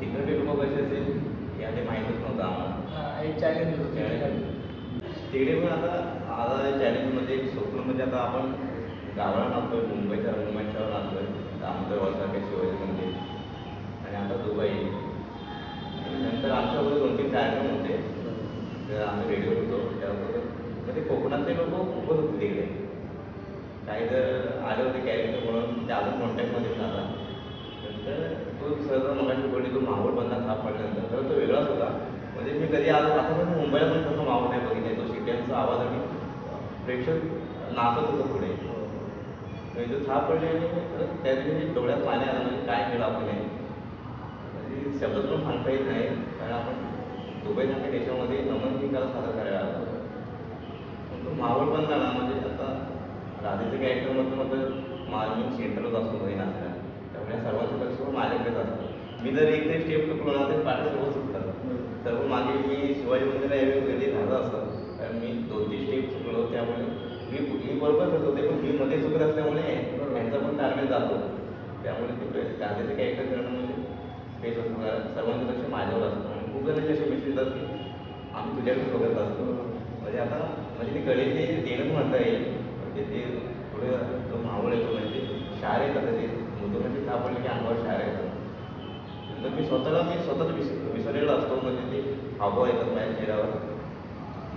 तिकडे लोक कसे असेल हे आधी माहीतच नव्हतं आम्हाला एक चॅलेंज होतं तिकडे पण आता चॅलेंजमध्ये स्वप्नमध्ये आता आपण गावाला नाचतोय मुंबईच्या रंगमंचावर नाचतोय दामोदर वासारखे शिवाजी मंदिर आणि आता दुबई आणि नंतर आमच्याबरोबर 2-3 कार्यक्रम होते तर आम्ही रेडिओ होतो त्याबरोबर म्हणजे कोकणातले लोक खूपच होते तिकडे काही जर आले होते कॅरेक्टर म्हणून ते अजून कॉन्टॅक्टमध्ये झाला नंतर तो सहज मगाशी बोलली तो माहोल बंदा थाप पडल्यानंतर तर तो वेगळाच होता म्हणजे मी कधी आलो आता पण मुंबईला पण तसं माहोल नाही बघितलं तो शिट्यांचा आवाज आणि प्रेक्षक नाचत होतं पुढे जो सापडले आणि त्या दिवशी डोळ्यात पाणी आलं म्हणजे काय केलं आपण हे म्हणजे शब्दात पण सांगता येत नाही. कारण आपण दुबईसारख्या देशामध्ये नमन ही कला सादर करायला आलो होतो. पण तो माहोल पण झाला म्हणजे आता राधेचं कॅरेक्टर म्हटलं माझं सेंटरच असतो मध्ये नाचला, त्यामुळे सर्वांचं लक्ष माझ्याकडेच असतं. मी जर एक तरी स्टेप चुकलो ना तर पाठी सर्व चुकतात. सर्व मागे मी शिवाजी मंदिरला यावेळी कधी झालं असतं, कारण मी 2-3 स्टेप चुकलो त्यामुळे मी बरोबर करत होते, पण मी मध्ये चुकत असल्यामुळे यांचा पण टार्गेट जातो. त्यामुळे ते राधेचं कॅरेक्टर करणं म्हणजे तेच असतं, कारण सर्वांचं लक्ष माझ्यावर असतं. आणि खूप जण असे मेसेज येतात की आम्ही तुझ्याकडे बघत असतो. म्हणजे आता म्हणजे ते कलेचे देणंच म्हणता येईल. म्हणजे ते थोडे जो माहोल येतो म्हणजे शार येतात ते मुद्दे सापडले की अंगावर शार येतात. नंतर मी स्वतःच विसरलेलो असतो म्हणजे ते हावभाव येतात माझ्या चेहऱ्यावर.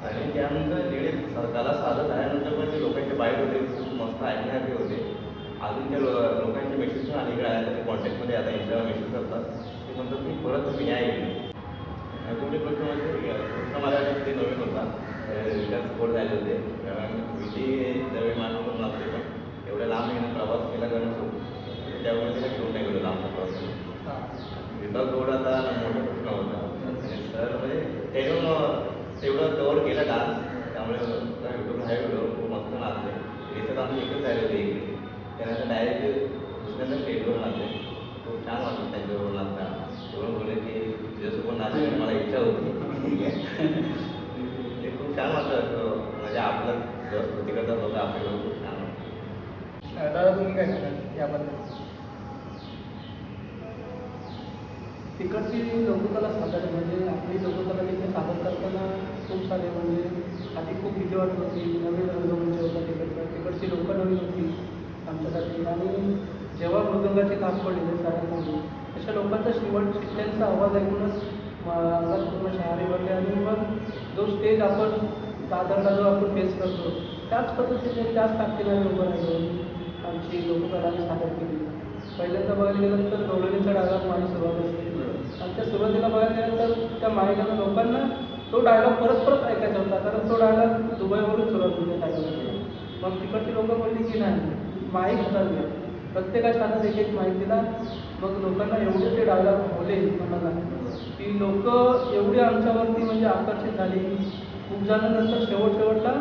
आणि त्यानंतर जेवढे कला साधत झाल्यानंतर पण ते लोकांचे बाईट होते खूप मस्त ऐकण्यासारखे होते. अजून त्या लोकांचे मेसेज पण अलीकडे आले ते कॉन्टॅक्टमध्ये आता इंस्टाला मेसेज करतात. ते म्हणतात की परत तुम्ही या इकडे. आणि तेवढे प्रश्न म्हणजे कृष्ण महाराज ते नवीन होता विकास सपोर्ट झाले होते, कारण विधी नवीन मानव नसते, पण एवढ्या लांब येणं प्रवास केला करणं सोबत त्यामुळे त्याला घेऊन नाही गेलो लांबचा प्रवास. विकास रोड आता मोठा प्रश्न होता. सर म्हणजे तेवढं कवर केलं डान्स, त्यामुळे यूट्यूब हा व्हिडिओ खूप मस्त नाचले. याच्यात आम्ही एकच झाले होते इकडे, त्यानंतर डायरेक्ट दुसऱ्यांदा स्टेजवर नाचले. खूप छान वाटलं त्यांच्याबरोबर नाचताना. तेवढं बोलले की तुझ्यासोबत नाचायची मला इच्छा होती. ते खूप छान वाटलं म्हणजे आपलं जर कृती करता होतं आपल्याला खूप छान वाटतं. दादा तुम्ही काय सांगाल याबद्दल? तिकडची लोककला सादर म्हणजे आपली लोककला तिथे सादर करताना खूप सारे म्हणजे आधी खूप भीती वाटत होती. नवीन रंगमंच होता तिकडची लोकं नवीन होती आमच्यासाठी. आणि जेव्हा मृदंगाची ताप पडली साऱ्यांमध्ये अशा लोकांचा शिट्ट्यांचा आवाज ऐकूनच अंगात पूर्ण शहारे भरले. आणि मग जो स्टेज आपण दादरला जो आपण फेस करतो त्याच पद्धतीने त्याच ताकदीने उभं राहिलो. आमची लोककला सादर केली. पहिल्यांदा बघायला गेलं तर गवळणीच्या डायलॉग माझी सुरुवात असते आणि त्या सुरुवातीला बघायला गेलं तर त्या मालिकेला लोकांना तो डायलॉग परत परत ऐकायचा होता, कारण तो डायलॉग दुबईवरून सुरुवात होते डायलॉग. मग तिकडची लोकं बोलली की नाही माईक हातात घ्या, प्रत्येकाच्या हातात एक एक माईक दिला. मग लोकांना एवढे ते डायलॉग होते आम्हाला की लोक एवढी आमच्यावरती म्हणजे आकर्षित झाली. खूप जणांनंतर शेवटला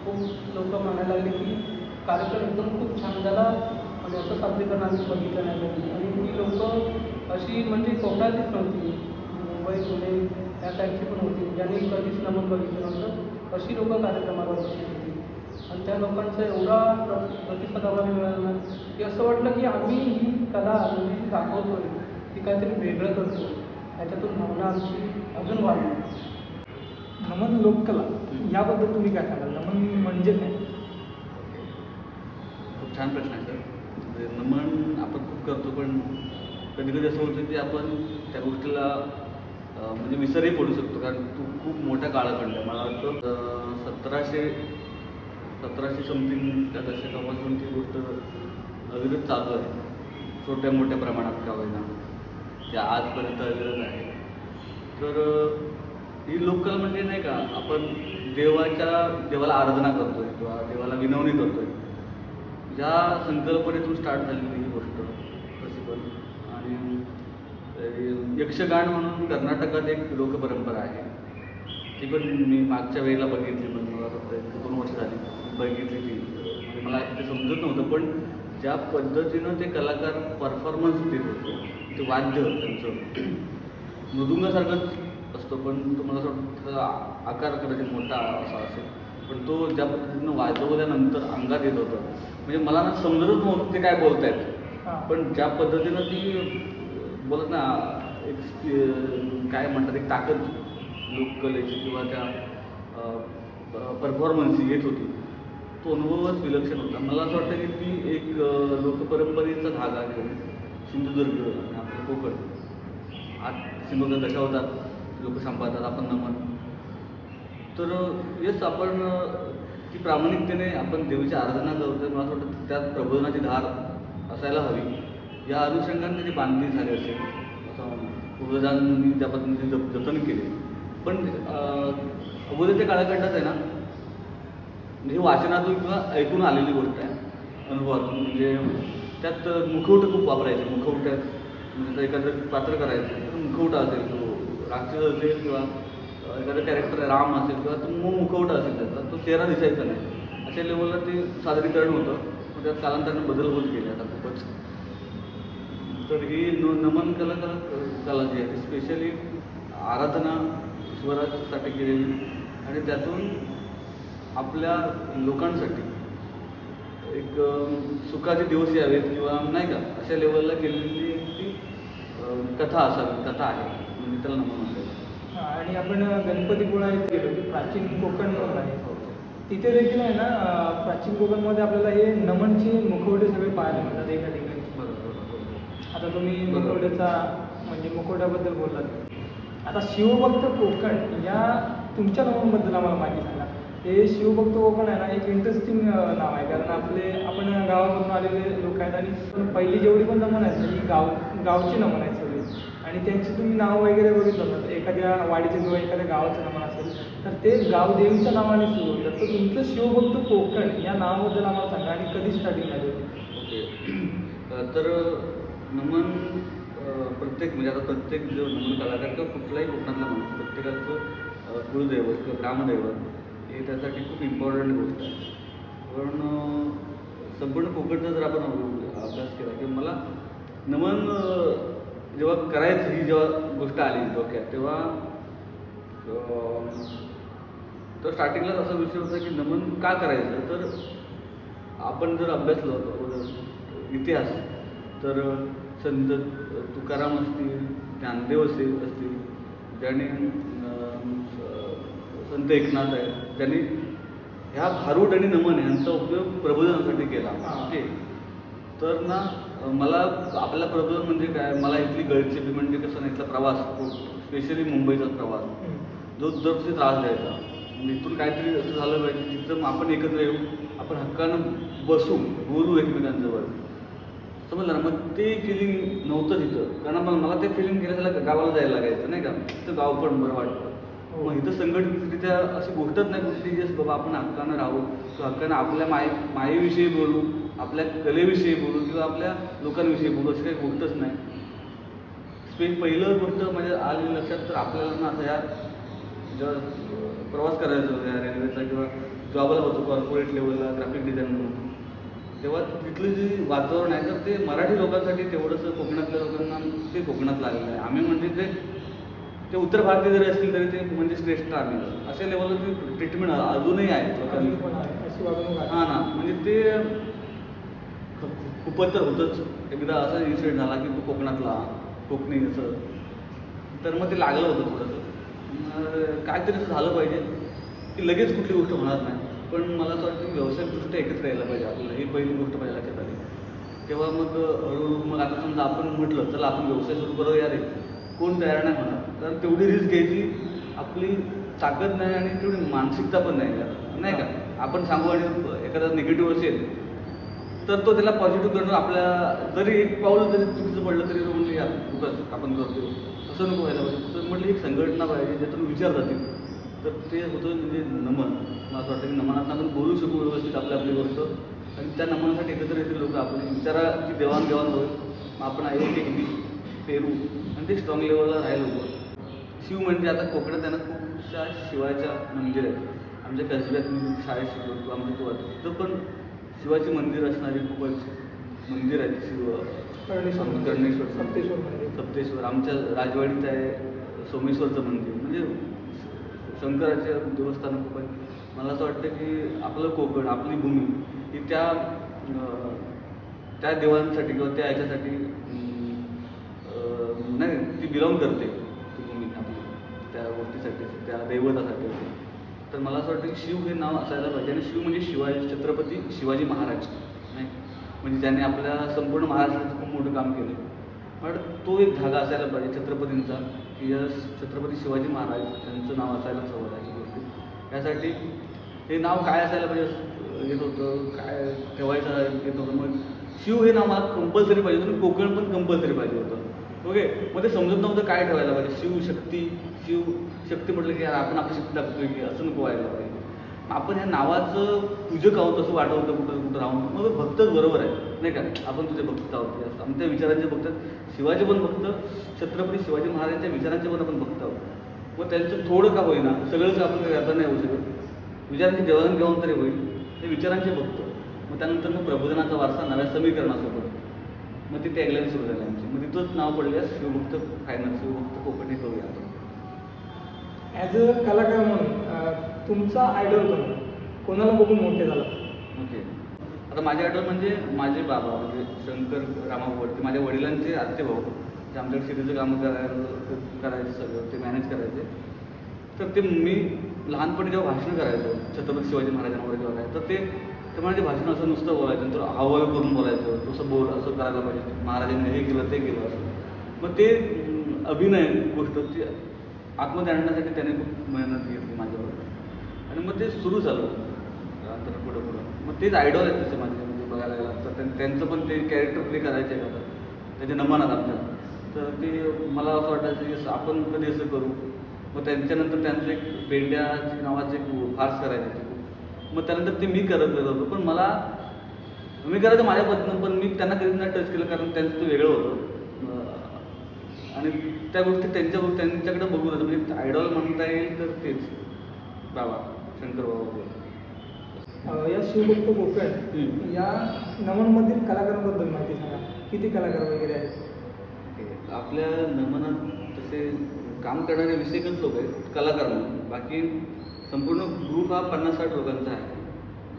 खूप लोक म्हणायला लागले की कार्यक्रम एकदम खूप छान झाला आणि असं सादरीकरण आम्ही बघितलं नाही कधी. आणि ती लोकं अशी म्हणजे कोकणातलीच नव्हती, मुंबई पुणे या साईडची पण होती, ज्यांनी कधीच नमन बघितलं नव्हतं अशी लोकं कार्यक्रमाला उपस्थित होती. आणि त्या लोकांचा एवढा प्रतिसाद आम्हाला मिळाला की असं वाटलं की आम्ही ही कला म्हणजे जी दाखवतोय ती काहीतरी वेगळं करतो. त्याच्यातून भावना आमची अजून वाढली. नमन लोककला याबद्दल तुम्ही काय सांगाल? नमन म्हणजे काय? खूप छान प्रश्न आहे सर. म्हणजे नमन आपण खूप करतो, पण कधी कधी असं होतं की आपण त्या गोष्टीला म्हणजे विसरही पडू शकतो, कारण तो खूप मोठ्या काळखंड आहे. मला वाटतं 1700 समथिंगच्या दशकापासून ती गोष्ट अविरत चालू आहे, छोट्या मोठ्या प्रमाणात का होईना ते आजपर्यंत अविरत आहे. तर ही लोककला म्हणजे नाही का, आपण देवाला आराधना करतोय किंवा देवाला विनवणी करतोय, ज्या संकल्पनेतून स्टार्ट झालेली ही गोष्ट तशी पण. आणि यक्षगान म्हणून कर्नाटकात एक लोकपरंपरा आहे, ती पण मी मागच्या वेळेला बघितली, पण मला फक्त 2 वर्ष झाली बघितली ती. म्हणजे मला ते समजत नव्हतं, पण ज्या पद्धतीनं ते कलाकार परफॉर्मन्स देत होते, ते वाद्य त्यांचं मृदुंगासारखंच असतो, पण तो मला असं वाटतं आकार कदाचित मोठा असा असेल, पण तो ज्या पद्धतीनं वाजवल्यानंतर अंगात येत होतं, म्हणजे मला ना समजतच नव्हतं ते काय बोलत आहेत, पण ज्या पद्धतीनं ती बोलत ना एक काय म्हणतात एक ताकद लोककलेची किंवा त्या परफॉर्मन्स येत होती, तो अनुभवच विलक्षण होता. मला असं वाटतं की ती एक लोकपरंपरेचा धागा घेऊन सिंधुदुर्ग आणि आपलं कोकण आज सिंधुदुर्ग दशावतात लोक सांभाळतात आपण नमन. तर येस आपण ती प्रामाणिकतेने आपण देवीची आराधना करतो. मला असं वाटतं त्यात प्रबोधनाची धार असायला हवी. या अनुषंगाने जी बांधणी झाली असेल असं पूर्वजांनी त्या पद्धतीने जतन केले. पण अगोदरच्या काळखंडात आहे ना, म्हणजे वाचनातून किंवा ऐकून आलेली गोष्ट आहे. अनुभवातून, म्हणजे त्यात मुखवटं खूप वापरायचे. मुखवट्यात म्हणजे एखादं पात्र करायचं तर मुखवटा असेल, तो राक्षस असेल किंवा एखादं कॅरेक्टर राम असेल किंवा तो मुखवटा असेल त्याचा, तो चेहरा दिसायचा नाही. अशा लेवलला ते सादरीकरण होतं. मग त्यात कालांतराने बदल होत गेले आता खूपच. तर ही नमन कला जी आहे ती स्पेशली आराधना ईश्वरासाठी केलेली आणि त्यातून आपल्या लोकांसाठी एक सुखाचे दिवस यावेत किंवा नाही का अशा लेवलला केलेली ती कथा असावी, कथा आहे, म्हणजे त्याला नमन म्हणतात. आणि आपण गणपतीपुळा इथे गेलो की प्राचीन कोकण म्हणून आहे, तिथे देखील आहे ना प्राचीन कोकणमध्ये आपल्याला हे नमनचे मुखवटे सगळे पाहायला मिळतात एका ठिकाणी. आता तुम्ही मुखवट्याचा म्हणजे मुखवट्याबद्दल बोललात. आता शिवभक्त कोकण या तुमच्या नमनबद्दल आम्हाला माहिती सांगा. हे शिवभक्त कोकण आहे ना एक इंटरेस्टिंग नाव आहे, कारण आपण गावाकडून आलेले लोक आहेत आणि पहिली जेवढी पण नमन आहेत ना ही गावची नमन आहेत सगळी. आणि त्यांची तुम्ही नाव वगैरे बघितलं तर एखाद्या वाडीचं किंवा एखाद्या गावाचं नमन असेल तर ते गावदेवीच्या नावाने सुरू होतं. तर तुमचं शिवभक्त कोकण या नावाबद्दल आम्हाला सांगा आणि कधी स्टार्टिंग झाली होती? ओके. तर नमन प्रत्येक म्हणजे आता प्रत्येक जो नमन कलाकार किंवा कुठलाही कोकणातला माणूस प्रत्येकाचं कुलदैवत किंवा ग्रामदैवत हे त्यासाठी खूप इम्पॉर्टंट गोष्ट आहे. पण संपूर्ण कोकणचा जर आपण अभ्यास केला की मला नमन जेव्हा करायचं ही जेव्हा गोष्ट आली डोक्यात तेव्हा तर स्टार्टिंगलाच असा विषय होता की नमन का करायचं. तर आपण जर अभ्यासलं इतिहास तर संत तुकाराम असतील, ज्ञानदेव असतील, ज्यांनी संत एकनाथ आहेत, त्यांनी ह्या भारूड आणि नमन यांचा उपयोग प्रबोधनासाठी केला. ओके. तर ना मला आपल्याला प्रबोधन म्हणजे काय, मला इथली गळचेपी म्हणजे कसं नाही, इथला प्रवास स्पेशली मुंबईचा प्रवास जो दरवर्षी त्रास द्यायचा. म्हणजे इथून काहीतरी असं झालं पाहिजे तिथं आपण एकत्र येऊ, आपण हक्कानं बसू, बोलू एकमेकांजवळ, समजलं ना. मग ते फिलिंग नव्हतं तिथं, कारण मला ते फिलिंग केल्याला गावाला जायला लागायचं नाही का, तिथं गाव पण बरं वाटतं. मग इथं संघटितरित्या अशी गोष्टच नाही कुठली की बाबा आपण हक्कानं राहू किंवा हक्कानं आपल्या मायेविषयी बोलू, आपल्या कलेविषयी बोलू किंवा आपल्या लोकांविषयी बोलू, अशी काही गोष्टच नाही. पहिलं गोष्ट म्हणजे आली लक्षात तर आपल्याला ना असं या जेव्हा प्रवास करायचा होता या रेल्वेचा किंवा जॉबला होतो कॉर्पोरेट लेवलला ग्राफिक डिझाईन म्हणून, तेव्हा तिथलं जे वातावरण आहे तर ते मराठी लोकांसाठी तेवढंसं कोकणातल्या लोकांना ते कोकणात लागलेलं आहे. आम्ही म्हणजे ते उत्तर भारतीय जरी असतील तरी ते म्हणजे श्रेष्ठ आम्ही अशा लेवलला ती ट्रीटमेंट अजूनही आहे लोकांना. हां ना, म्हणजे ते खूपच तर होतंच. एकदा असा इन्सिडेंट झाला की तो कोकणातला कोकणी असं, तर मग ते लागलं होतं थोडंसं. काहीतरी असं झालं पाहिजे की लगेच कुठली गोष्ट होणार नाही, पण मला असं वाटतं की व्यावसायिकदृष्ट्या एकत्र यायला पाहिजे आपल्याला, ही पहिली गोष्ट माझ्या लक्षात आली. तेव्हा मग हळूहळू मग आता समजा आपण म्हटलं चला आपण व्यवसाय सुरू करूया रे, कोण तयार नाही होणार, कारण तेवढी रिस्क घ्यायची आपली ताकद नाही आणि तेवढी मानसिकता पण नाही का. आपण सांगू आणि एखादा निगेटिव्ह असेल तर तो त्याला पॉझिटिव्ह करणं आपल्या जरी एक पाऊल जरी चुकीचं पडलं तरी म्हणलं या उगाच आपण करतो असं नको व्हायला पाहिजे. तर म्हटलं एक संघटना पाहिजे ज्यातून विचार जातील, तर ते होतं म्हणजे नमन. मला असं वाटतं की नमनात आपण बोलू शकू व्यवस्थित आपली गोष्ट आणि त्या नमनासाठी एकत्र येतील लोक, आपली विचाराची देवाणघेवाण होईल, मग आपण एक पेरू आणि ते स्ट्रॉंग लेवलला राहील होतं. शिव म्हणजे आता कोकणात त्यांना खूपशा शिवाच्या मंदिर आहेत. आमच्या कसब्यात मी शाळेत शिकलो किंवा आमच्या तो तिथं पण शिवाची मंदिर असणारी खूपच मंदिर आहेत. कर्णेश्वर, सप्तेश्वर, आमच्या राजवाडीत आहे सोमेश्वरचं मंदिर, म्हणजे शंकराचे देवस्थानं खूप आहे. मला असं वाटतं की आपलं कोकण, आपली भूमी ही त्या देवांसाठी किंवा त्या ह्याच्यासाठी नाही ती बिलॉंग करते ती भूमी आपली त्या गोष्टीसाठी, त्या दैवतासाठी. तर मला असं वाटतं की शिव हे नाव असायला पाहिजे आणि शिव म्हणजे छत्रपती शिवाजी महाराज नाही, म्हणजे ज्यांनी आपल्या संपूर्ण महाराष्ट्राचं खूप मोठं काम केलं. पण तो एक धागा असायला पाहिजे छत्रपतींचा की छत्रपती शिवाजी महाराज यांचं नाव असायलाच हवं त्याची गोष्टी. त्यासाठी हे नाव काय असायला पाहिजे येत होतं, काय ठेवायचं येत होतं. मग शिव हे नाव मला कंपल्सरी पाहिजे होतं आणि कोकण पण कंपल्सरी पाहिजे होतं. ओके. मग ते समजत नव्हतं काय ठेवायला पाहिजे. शिवशक्ती म्हटलं की यार आपण आपली शक्ती दाखवतोय की असं नको व्हायला पाहिजे. आपण ह्या नावाचं पूजक आहोत असं वाटवतं कुठं कुठं राहून. मग भक्तच बरोबर आहे नाही का, आपण तुझे भक्त आहोत असं आम्ही त्या विचारांचे भक्त आहेत. शिवाजी पण भक्त, छत्रपती शिवाजी महाराजांच्या विचारांचे पण आपण भक्त आहोत. मग त्यांचं थोडं का होईना, सगळंच आपण काही आता नाही होऊ शकत, विचारांची देवाणघेवाण तरी होईल, ते विचारांचे भक्त. मग त्यानंतर मग प्रबोधनाचा वारसा नव्या समीकरणासोबत मग ती टॅगलाईन सुरू झाली आमची. मग तिथंच नाव पडले शिवभक्त फायनल, शिवभक्त कोकणी करूया आपण. ॲज अ कलाकार म्हणून तुमचा आयडॉल कोणाला बघून मोठे झाला? ओके, आता माझे आयडॉल म्हणजे माझे बाबा म्हणजे शंकर रामाभट, ते माझ्या वडिलांचे आत्ते भाऊ, ते आमच्याकडे शेतीचं कामं करायचं सगळं ते मॅनेज करायचे. तर ते मी लहानपणी जेव्हा भाषण करायचो छत्रपती शिवाजी महाराजांवर जेव्हा काय, तर ते माझे भाषण असं नुसतं बोलायचं, नंतर हावभाव करून बोलायचं, तसं बोल, असं करायला पाहिजे, महाराजांनी हे केलं ते केलं असं. मग ते अभिनय गोष्ट ती आत्महत्या आणण्यासाठी त्याने खूप मेहनत घेतली माझ्यावर आणि मग ते सुरू झालं नंतर पुढं. मग तेच आयडॉल आहेत तसे माझे, म्हणजे बघायला गेलं तर त्यांचं पण ते कॅरेक्टर प्ले करायचे आहे आता त्याचे नमनात आमच्या. तर ते मला असं वाटायचं की आपण कधी असं करू. मग त्यांच्यानंतर त्यांचं एक बेंड्याची नावाचं एक फार्स करायचं ते. मग त्यानंतर ते मी करत होतो, पण मी करायचं माझ्या पद्धतीनं, पण मी त्यांना कधीच नाही टच केलं कारण त्यांचं ते वेगळं होतं. आणि त्या गोष्टी त्यांच्याकडे बघून होतं, म्हणजे आयडॉल म्हणता येईल तर तेच बाबा शंकर बाबा. या शिवभक्त कोकण या नमनमधील कलाकारांबद्दल माहिती सांगा. किती कलाकार वगैरे आहेत? आपल्या नमनात तसे काम करणारे 20-21 लोक आहेत कलाकार म्हणून. बाकी संपूर्ण ग्रुप हा 50-60 लोकांचा आहे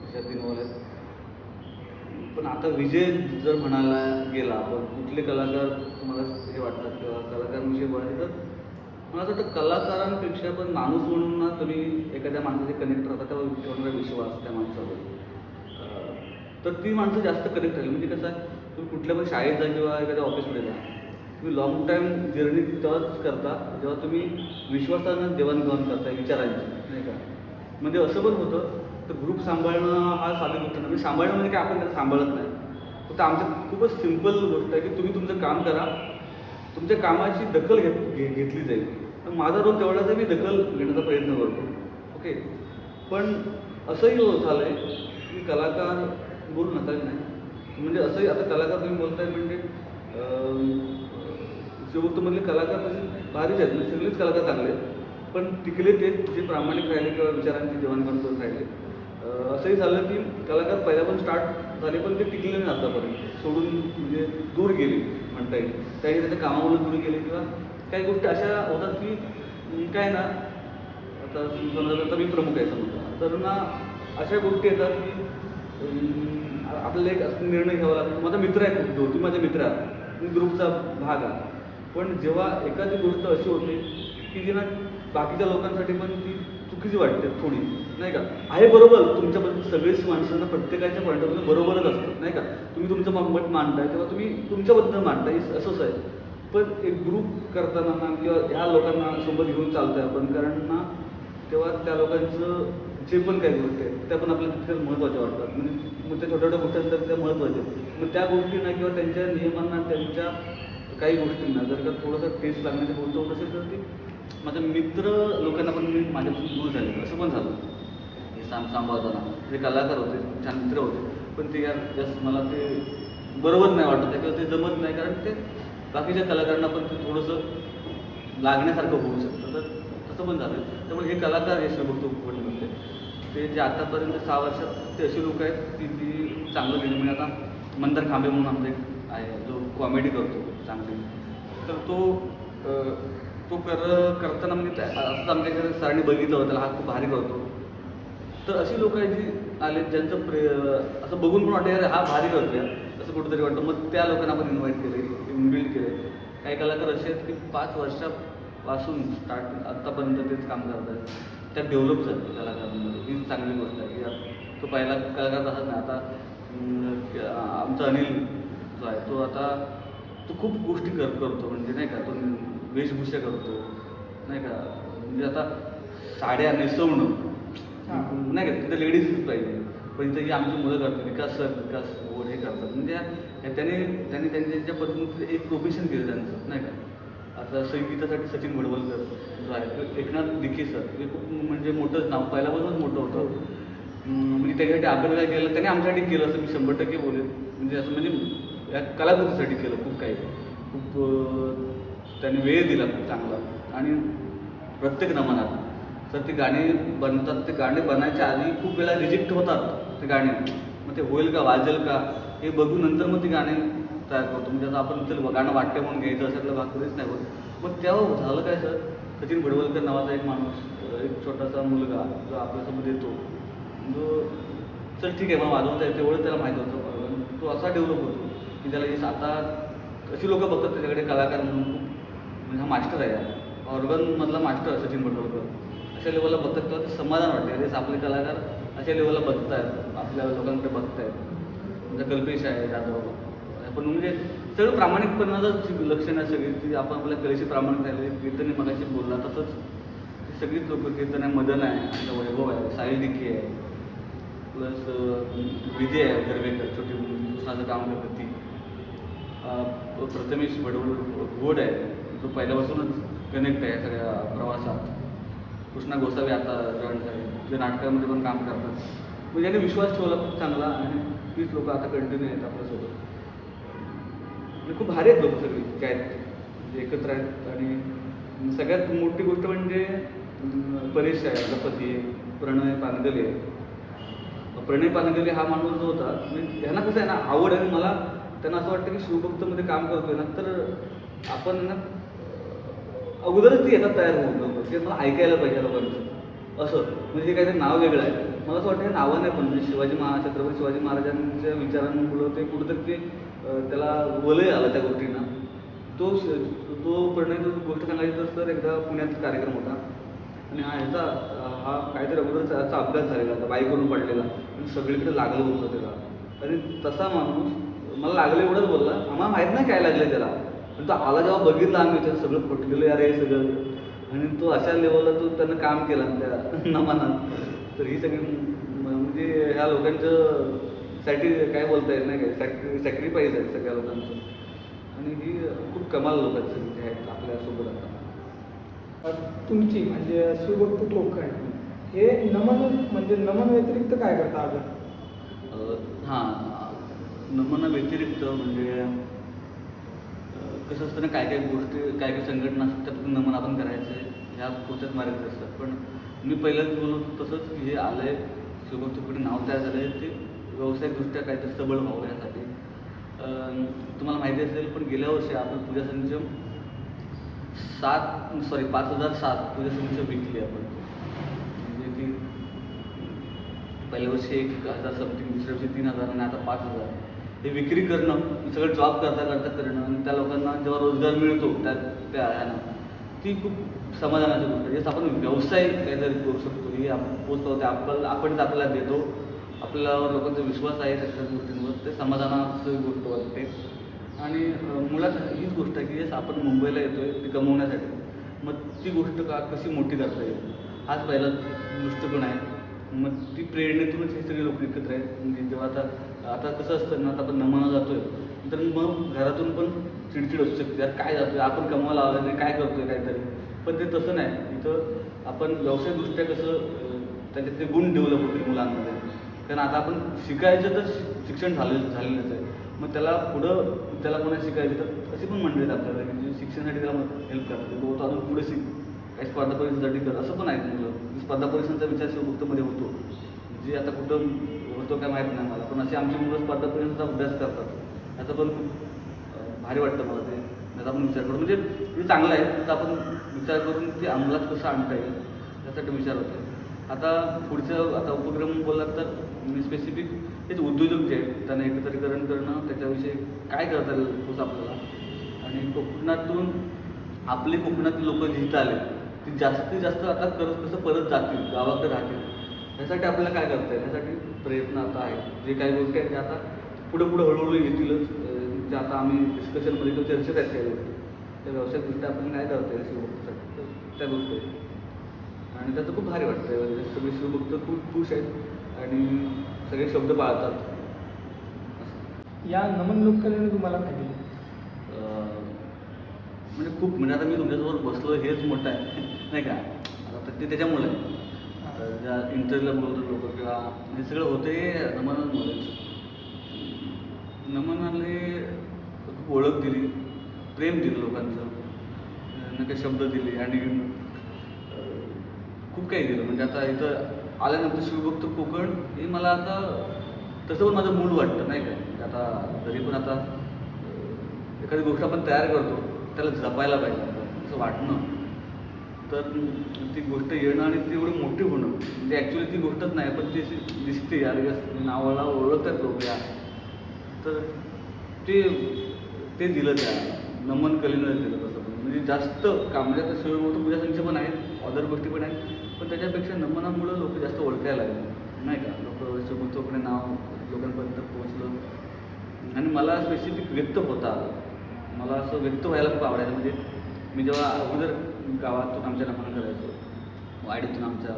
अशा 3 वॉल आहेत. पण आता विजय जर म्हणायला गेला आपण कुठले कलाकार तुम्हाला हे वाटतात किंवा कलाकारांविषयी बोलायचं, तर मला असं वाटतं कलाकारांपेक्षा पण माणूस म्हणून ना तुम्ही एखाद्या माणसाचे कनेक्ट राहता तेव्हा ठेवणारा विश्वास त्या माणसावर, तर ती माणसं जास्त कनेक्ट राहील. म्हणजे कसं आहे, तुम्ही कुठल्या पण शाळेत जा किंवा एखाद्या ऑफिसमध्ये जा, तुम्ही लॉंग टाईम जर्नी तेव्हाच करता जेव्हा तुम्ही विश्वासानं देवाणघेवाण करता विचारांची नाही का. म्हणजे असं पण होतं तर ग्रुप सांभाळणं हा साधी गोष्ट नाही. म्हणजे सांभाळणं म्हणजे काय आपण त्याला सांभाळत नाही, फक्त आमच्यात खूपच सिम्पल गोष्ट आहे की तुम्ही तुमचं काम करा, तुमच्या कामाची दखल घेतली जाईल. तर माझा रोल तेवढाच आहे, मी दखल घेण्याचा प्रयत्न करतो. ओके, पण असंही झालं आहे की कलाकार बोलू नका नाही, म्हणजे असंही आता कलाकार तुम्ही बोलताय म्हणजे शिवभक्तमधले कलाकार तसे भारीच आहेत, म्हणजे सगळेच कलाकार चांगले आहेत, पण टिकले ते जे प्रामाणिक राहिले किंवा विचारांची देवाणघेवाण करत राहिले. असंही झालं की कलाकार पहिल्यापासून स्टार्ट झाले पण ते टिकले नाही आतापर्यंत, सोडून म्हणजे दूर गेले म्हणता येईल. काही त्याच्या कामामुळे दूर गेले किंवा काही गोष्टी अशा होतात की काय ना, आता समजा आता मी प्रमुख आहे समजा, तर ना अशा गोष्टी येतात की आपल्याला एक असं निर्णय घ्यावा लागतो. माझा मित्र आहे खूप, तुम्ही माझ्या मित्र आहात, मी ग्रुपचा भाग आहे, पण जेव्हा एखादी गोष्ट अशी होते की जी ना बाकीच्या लोकांसाठी पण ती चुकीची वाटते थोडी नाही का. आहे बरोबर तुमच्याबद्दल सगळेच माणसांना प्रत्येकाच्या पॉईंट ऑफ व्ह्यू बरोबरच असतं नाही का. तुम्ही तुमचं मत मांडताय तेव्हा तुम्ही तुमच्याबद्दल मांडताय असंच आहे, पण एक ग्रुप करताना ना किंवा ह्या लोकांना सोबत घेऊन चालतंय आपण, कारण ना तेव्हा त्या लोकांचं जे पण काही गोष्टी आहेत त्या पण आपल्याला तितक्याच महत्त्वाच्या वाटतात. म्हणजे मग त्या छोट्या छोट्या गोष्टी असतात त्या महत्त्वाच्या, मग त्या गोष्टींना किंवा त्यांच्या नियमांना त्यांच्या काही गोष्टींना जर का थोडंसं टेस्ट लागण्याची गोष्ट होत असेल तर ती माझ्या मित्र लोकांना पण मी माझ्यापासून दूर झाले. असं पण झालं हे सांभाळताना. जे कलाकार होते छान मित्र होते, पण ते जास्त मला ते बरोबर नाही वाटत आहे किंवा ते जमत नाही, कारण ते बाकीच्या कलाकारांना पण ते थोडंसं लागण्यासारखं होऊ शकतं. तर तसं पण झालं. त्यामुळे हे कलाकार हे शिवभक्त कोकण म्हणते ते जे आतापर्यंत 6 वर्षात ते असे लोक आहेत की ती चांगलं केलं. म्हणजे आता मंदार खांबे म्हणून आमचा एक आहे जो कॉमेडी करतो चांगली, तर तो करताना म्हणजे असंच आमच्याकडे सरांनी बघितलं होतं, त्याला हा खूप भारी करतो. तर अशी लोक आहेत जी आले ज्यांचं असं बघून पण वाटतं हा भारी करतो यार असं कुठंतरी वाटतं. मग त्या लोकांना आपण इन्व्हाइट केले, इन्व्हिट केले. काही कलाकार असे आहेत की 5 वर्षापासून स्टार्ट आत्तापर्यंत तेच काम करत आहेत, त्यात डेव्हलप झालं कलाकारांमध्ये. ही चांगली गोष्ट आहे की तो पहिला कलाकार तसाच नाही. आता आमचा अनिल जो आहे तो खूप गोष्टी करतो, म्हणजे नाही का, तो वेशभूषा करतो नाही का. म्हणजे आता साड्या नेसवणं नाही का, तिथं लेडीजच पाहिजे, पण इथं ही आमची मुलं करतात, विकास हे करतात. म्हणजे त्यांनी त्यांच्या पद्धतीने एक प्रोफेशन केलं त्यांचं नाही का. आता संगीतासाठी सचिन भडवलकर जो आहे, एकनाथ दिखे सर, हे खूप म्हणजे मोठंच नाव पहिल्यापासूनच मोठं होतं. म्हणजे त्याच्यासाठी आपण काय केलं त्याने आमच्यासाठी केलं असं मी 100% बोलेन. म्हणजे असं म्हणजे या कलाकृतीसाठी केलं खूप काही, खूप त्याने वेळ दिला खूप चांगला. आणि प्रत्येक नमनात तर ते गाणी बनतात, ते गाणे बनायच्या आधी खूप वेळा रिजेक्ट होतात ते गाणे. मग ते होईल का, वाजेल का हे बघून नंतर मग ती गाणी तयार करतो. म्हणजे आता आपण चल गाणं वाटतं म्हणून घ्यायचं अशातला भाग कधीच नाही होत. मग तेव्हा झालं काय सर, सचिन भडवलकर नावाचा एक माणूस, एक छोटासा मुलगा जो आपल्यासोबत येतो, जो चल ठीक आहे मला वाजवता येतं एवढं त्याला माहीत होतं. तो असा डेव्हलप होतो की त्याला जे आता अशी लोक बघतात त्याच्याकडे कलाकार म्हणून खूप, म्हणजे हा मास्टर आहे, ऑर्गनमधला मास्टर सचिन भडवलकर. अशा लेवलला बघतात तेव्हा ते समाधान वाटते, अरे आपले कलाकार अशा लेवलला बघतायत, आपल्या लोकांकडे बघतायत. म्हणजे कल्पेश आहे, जाधव पण म्हणजे सगळं प्रामाणिकपणाचं लक्षण आहे सगळी, की आपण आपल्या कलेशी प्रामाणिक राहिले. कीर्तनी मगाशी बोलला तसंच ती सगळीच लोक, कीर्तन आहे, मदन आहे, आमचा वैभव आहे, साहिल डिके आहे, प्लस विजय आहे घरवेकर, छोटी कृष्णाचं काम करते ती, प्रथमेश घोड आहे जो पहिल्यापासूनच कनेक्ट आहे सगळ्या प्रवासात, कृष्णा गोसावी आता जॉईन झाले, जे नाटकामध्ये पण काम करतात. म्हणजे याने विश्वास ठेवला खूप चांगला आणि तीच लोक आता कंटिन्यू आहेत आपल्यासोबत. म्हणजे खूप भारी आहेत लोक सगळी काय म्हणजे एकत्र आहेत. आणि सगळ्यात मोठी गोष्ट म्हणजे परेश आहे, आपला पती आहे, प्रणय पानगले. प्रणय पानगले हा माणूस जो होता, म्हणजे ह्यांना कसं आहे ना आवड आहे. मला त्यांना असं वाटतं की शिवभक्तमध्ये काम करतोय ना तर आपण ना अगोदरच ती येतात तयार होऊन जातो, ते मला ऐकायला पाहिजे लोकांचं असं. म्हणजे काहीतरी नाव वेगळं आहे. मला असं वाटतं हे नावाने पण म्हणजे छत्रपती शिवाजी महाराजांच्या विचारांमुळं ते कुठंतरी ते त्याला वलय आलं त्या गोष्टींना. तो प्रणय गोष्ट सांगायची तर सर एकदा पुण्यात कार्यक्रम होता आणि हा काहीतरी अगोदर याचा अपघात झालेला होता, बाईकवरून पडलेला आणि सगळीकडे लागलं होतं त्याला. आणि तसा माणूस मला लागलं एवढंच बोलला, आम्हाला माहीत नाही काय लागलं त्याला, पण तो आला जेव्हा बघितलं आम्ही त्याचं सगळं फुटलेलं यार हे सगळं. आणि तो अशा लेवलला तो त्यानं काम केलं त्या नमनात. तर ही सगळी म्हणजे ह्या लोकांचं साठी काय बोलता येत नाही काय, सॅक्रिफाईस आहे सगळ्या लोकांचं. आणि ही खूप कमाल लोकांचं जे आहेत आपल्यासोबत आता. तुमची म्हणजे शिवभक्त कोकण हे नमन म्हणजे नमन व्यतिरिक्त काय करता अजून? हां, नमना व्यतिरिक्त म्हणजे कसं असतं ना, काय काय गोष्टी काय काय संघटना असतात त्यातून नमन आपण करायचं ह्या पुढच्याच मार्गात असतात. पण मी पहिल्याच बोलत तसंच की हे आलं आहे शिवभक्त कुठे नाव तयार झालं आहे ते व्यावसायिकदृष्ट्या काहीतरी सबळ व्हावं यासाठी. तुम्हाला माहिती असेल पण गेल्या वर्षी आपण पूजा संचम 5,007 पूजा संचम विकली आपण. म्हणजे ती पहिल्या वर्षी 1,000 समथिंग, दुसऱ्या वर्षी 3,000 आणि आता 5,000. हे विक्री करणं, सगळं जॉब करता करणं आणि त्या लोकांना जेव्हा रोजगार मिळतो त्या ह्यानं ती खूप समाधानाची गोष्ट आहे. जसं आपण व्यवसाय काहीतरी करू शकतो ही पोचतो ते आपणच आपल्याला देतो, आपल्यावर लोकांचा विश्वास आहे त्याच्या गोष्टींवर, ते समाधानाची गोष्ट वाटते. आणि मुळात हीच गोष्ट आहे की आपण मुंबईला येतो आहे ती कमवण्यासाठी, मग ती गोष्ट कशी मोठी करता येईल हाच पहिला दृष्टिकोन आहे. मग ती प्रेरणेतूनच हे सगळे लोक एकत्र आहेत. म्हणजे जेव्हा आता कसं असतं ना, आता आपण नमना जातोय तर मग घरातून पण चिडचिड असू शकते, यार काय जातोय आपण कमवायला आलं नाही काय करतोय काहीतरी. पण ते तसं नाही, इथं आपण व्यावसायिकदृष्ट्या कसं त्याच्यात ते गुण डेव्हलप होतील मुलांमध्ये. कारण आता आपण शिकायचं तर शिक्षण झालेलंच आहे, मग त्याला पुढं त्याला कोणा शिकायचं तर अशी पण मंडळी आहेत आपल्याला की शिक्षणासाठी त्याला हेल्प करतात, तो अजून पुढे शिक, काही स्पर्धा परीक्षेसाठी कर, असं पण आहेत मुलं. स्पर्धा परीक्षांचा विचार शिवभक्तमध्ये होतो, जे आता कुठं होतो काय माहीत नाही मला, पण असे आमची मुलं स्पर्धा परीक्षेचा अभ्यास करतात. त्याचं पण खूप भारी वाटतं मला ते. त्याचा आपण विचार करू म्हणजे ते चांगलं आहे, तर आपण विचार करून ते अंमलात कसं आणता येईल त्यासाठी विचार होतो. आता पुढचं आता उपक्रम बोललात तर मी स्पेसिफिक तेच उद्योजक जे आहेत त्यांना एकत्रीकरण करणं, त्याच्याविषयी काय करता येईल तोच आपल्याला. आणि कोकणातून आपले कोकणातील लोक जिथं आले ते जास्तीत जास्त आता कसं परत जातील, गावाकडे राहतील, ह्यासाठी आपल्याला काय करता येईल ह्यासाठी प्रयत्न आता आहेत. जे काही गोष्टी आहेत त्या आता पुढं हळूहळू येतीलच, जे आता आम्ही डिस्कशनमध्ये किंवा चर्चेत आहेत काही गोष्टी, त्या व्यावसायिकदृष्ट्या आपण काय करता येईल शिवभक्तसाठी तर त्या गोष्टी आहेत. आणि त्याचं खूप भारी वाटतं, सगळे शिवभक्त खूप खुश आहेत आणि सगळे शब्द पाळतात. या नमन लोककलेने तुम्हाला काय दिलं? म्हणजे खूप, म्हणजे आता मी तुमच्यासमोर बसलो हेच मोठं आहे नाही का, आता ते त्याच्यामुळे आहे. ज्या इंटरव्ह्यूला बोलतात लोक किंवा हे सगळं होते नमनांमुळेच. नमनाने खूप ओळख दिली, प्रेम दिलं लोकांचं, नका शब्द दिले आणि खूप काही दिलं. म्हणजे आता इथं आल्यानंतर शिवभक्त कोकण हे मला आता तसं पण माझं मूळ वाटतं नाही का. म्हणजे आता जरी पण आता एखादी गोष्ट आपण तयार करतो त्याला जपायला पाहिजे असं वाटणं, तर ती गोष्ट येणं आणि ती एवढी मोठी होणं म्हणजे ॲक्च्युली ती गोष्टच नाही पण ती अशी दिसते यार नावाला ओळखतात लोक या, तर ते दिलं त्या नमन कलेनं दिलं तसं पण. म्हणजे जास्त काम म्हणजे आता शिवभक्त पूजा संच पण आहेत, अदर गोष्टी पण आहेत, पण त्याच्यापेक्षा नमनामुळं लोक जास्त ओळखायला लागले नाही का. लोक शिवभक्तकडे नाव लोकांपर्यंत पोहोचलं आणि मला स्पेसिफिक व्यक्त होता आलं. मला असं व्यक्त व्हायला खूप आवडायचं. म्हणजे मी जेव्हा अगोदर गावातून आमच्या नमन करायचो, वाडीतून आमच्या,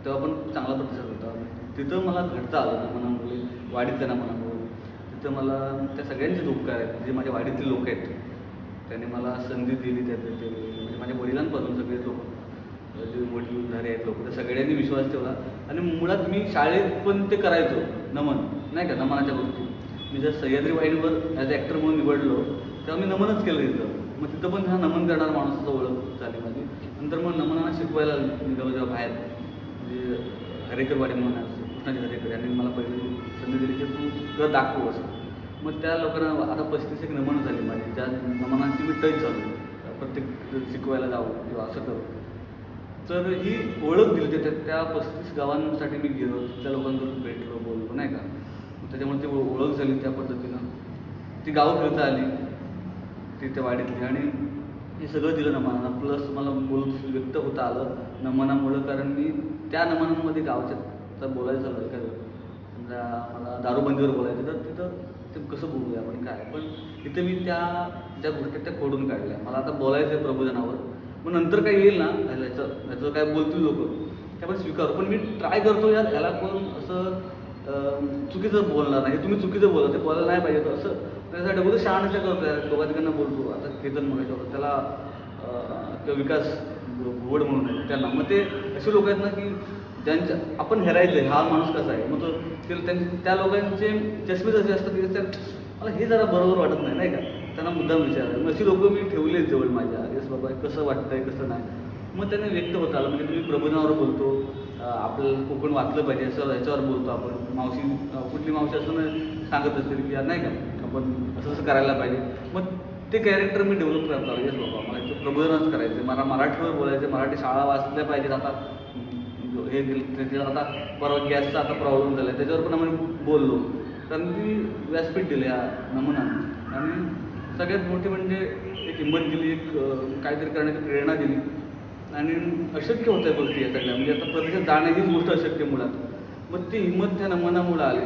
तेव्हा पण चांगला प्रतिसाद होता. तिथं मला घडता आलं नमनामुळे, वाडीतल्या नमनामुळे. तिथं मला त्या सगळ्यांचेच उपकार आहेत जे माझ्या वाडीतले लोक आहेत, त्यांनी मला संधी दिली. त्या म्हणजे माझ्या वडिलांपासून सगळे लोक जे वडील उद्धारे आहेत लोक, त्या सगळ्यांनी विश्वास ठेवला. आणि मुळात मी शाळेत पण ते करायचो नमन नाही का, नमनाच्या गोष्टी. मी जर सह्याद्री वाहिनीवर ॲज ॲक्टर म्हणून निवडलो तेव्हा मी नमनच केलं तिथं. मग तिथं पण हा नमन करणारा माणसाचा ओळख झाली माझी. नंतर मग नमनाला शिकवायला निघालो जेव्हा बाहेर, म्हणजे हरेकरवाडी म्हणून कृष्णाजी हरेकर यांनी मला पहिली संधी दिली की तू तुला दाखवू असं. मग त्या लोकांना आता 35 एक नमन झाली माझी, ज्या नमनांची मी टच झालो, प्रत्येक शिकवायला जाऊ किंवा असं करू. तर ही ओळख दिली त्या 35 गावांसाठी मी गेलो, त्या लोकांकडून भेटलो, बोललो नाही का. त्याच्यामुळे ती ओळख झाली त्या पद्धतीनं, ती गावं फिरता आली ती त्या वाडीतली, आणि हे सगळं दिलं नमनानं. प्लस मला बोलून व्यक्त होता आलं नमनामुळं, कारण मी त्या नमनांमध्ये गावाच्या बोलायचं झालं एखादं समजा मला दारूबंदीवर बोलायचं तर तिथं ते कसं बोलूया आपण काय, पण तिथे मी त्या ज्या गोष्टी त्या खोडून काढल्या. मला आता बोलायचं आहे प्रबोधनावर, मग नंतर काय येईल ना ह्याचं काय बोलतील लोक त्यामुळे स्वीकार, पण मी ट्राय करतो यार ह्याला कोण असं चुकीचं बोलणार नाही, तुम्ही चुकीचं बोला, ते बोलायला नाही पाहिजे असं. त्यासाठी अगोदर शहाणशा करतो यार, दोघांना बोलतो. आता केतन मगाशी होतं त्याला किंवा विकास घोड म्हणून आहे त्यांना, मग ते असे लोक आहेत ना की ज्यांच्या आपण हेरायचं आहे हा माणूस कसा आहे, मग तो त्या लोकांचे चष्मेच असे असतात की मला हे जरा बरोबर वाटत नाही नाही का, त्यांना मुद्दाम विचारायला. मग अशी लोकं मी ठेवलेच जवळ माझ्या, येस बाबा कसं वाटतंय कसं नाही. मग त्यांना व्यक्त होत आलं. म्हणजे तुम्ही प्रबोधनावर बोलतो, आपल्याला कोकण वाचलं पाहिजे असं ह्याच्यावर बोलतो आपण. मावशी कुठली मावशी असं सांगत असतील की नाही का आपण असं असं करायला पाहिजे. मग ते कॅरेक्टर मी डेव्हलप करत आलो. येस बाबा मला ते प्रबोधनच करायचं, मला मराठीवर बोलायचं, मराठी शाळा वाचल्या पाहिजेत. आता हे त्याच्यावर आता परवा गॅसचा आता प्रॉब्लेम झाला आहे त्याच्यावर पण आम्ही बोललो, कारण ती व्यासपीठ दिलं या नमुनानं. आणि सगळ्यात मोठी म्हणजे एक हिंमत दिली, एक काहीतरी करण्याची प्रेरणा दिली. आणि अशक्य होत्या गोष्टी या सगळ्या, म्हणजे आता प्रत्यक्षात जाणं हीच गोष्ट अशक्य मुळात. मग ती हिंमत त्या नमनामुळं आली,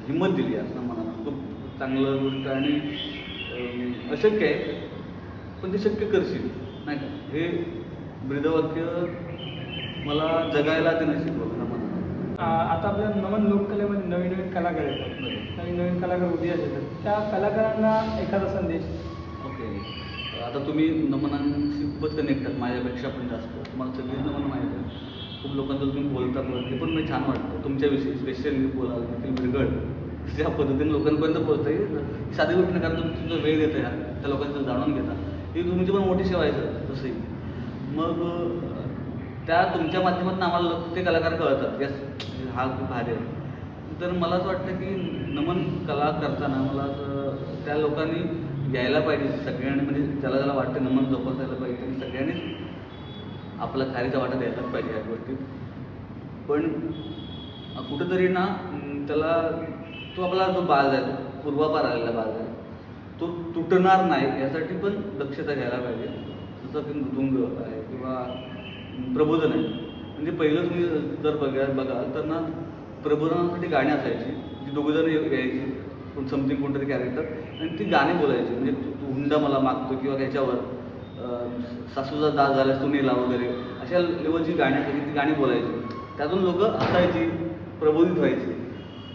हिंमत दिली असं नमनानं. खूप चांगलं गोष्ट आणि अशक्य आहे पण ते शक्य करशील नाही का, हे ब्रीदवाक्य मला जगायला ते शिकवलं नमन. आता आपल्या नमन लोककलेमध्ये नवीन नवीन कलाकार येतात, नवीन नवीन कलाकार उदयास येतात, त्या कलाकारांना एखादा संदेश. ओके, आता तुम्ही नमनांशी खूपच कनेक्ट आहात माझ्यापेक्षा पण जास्त, तुम्हाला सगळीच नमन माहीत आहे. खूप लोकांचं तुम्ही बोलता पण ते पण मी छान वाटतं तुमच्याविषयी, स्पेशली बोलाल देखील बिरगड ज्या पद्धतीने लोकांपर्यंत पोहोचतं ही साधी गोष्ट नाही, कारण तुम्ही तुमचा वेळ देता यार त्या लोकांचं जाणून घेता, ही तुमची पण मोठी सेवा आहे सर तसंही. मग त्या तुमच्या माध्यमातून आम्हाला ते कलाकार कळतात यस हा खूप भारी आहे. तर मला असं वाटतं की नमन कला करताना मला असं त्या लोकांनी यायला पाहिजे सगळ्यांनी, म्हणजे ज्याला ज्याला वाटतं नमन जोपासायला पाहिजे त्यांनी सगळ्यांनीच आपला खारीचा वाटा द्यायलाच पाहिजे या गोष्टीत. पण कुठंतरी ना त्याला तो आपला जो बाज आहे तो पूर्वापार आलेला बाज आहे तो तुटणार नाही यासाठी पण दक्षता घ्यायला पाहिजे. जसं की मृदुंग आहे किंवा प्रबोधन आहे, म्हणजे पहिलं तुम्ही जर बघाल तर ना प्रबोधनासाठी गाणी असायची जी दोघंजण यायची, कोण समथिंग कोणतरी कॅरेक्टर, आणि ती गाणी बोलायची. म्हणजे तू हुंडा मला मागतो किंवा ह्याच्यावर सासूचा दास झाल्यास तू नेला वगैरे अशा लेवलची गाणी असायची, ती गाणी बोलायची. त्यातून लोकं हसायची, प्रबोधित व्हायची.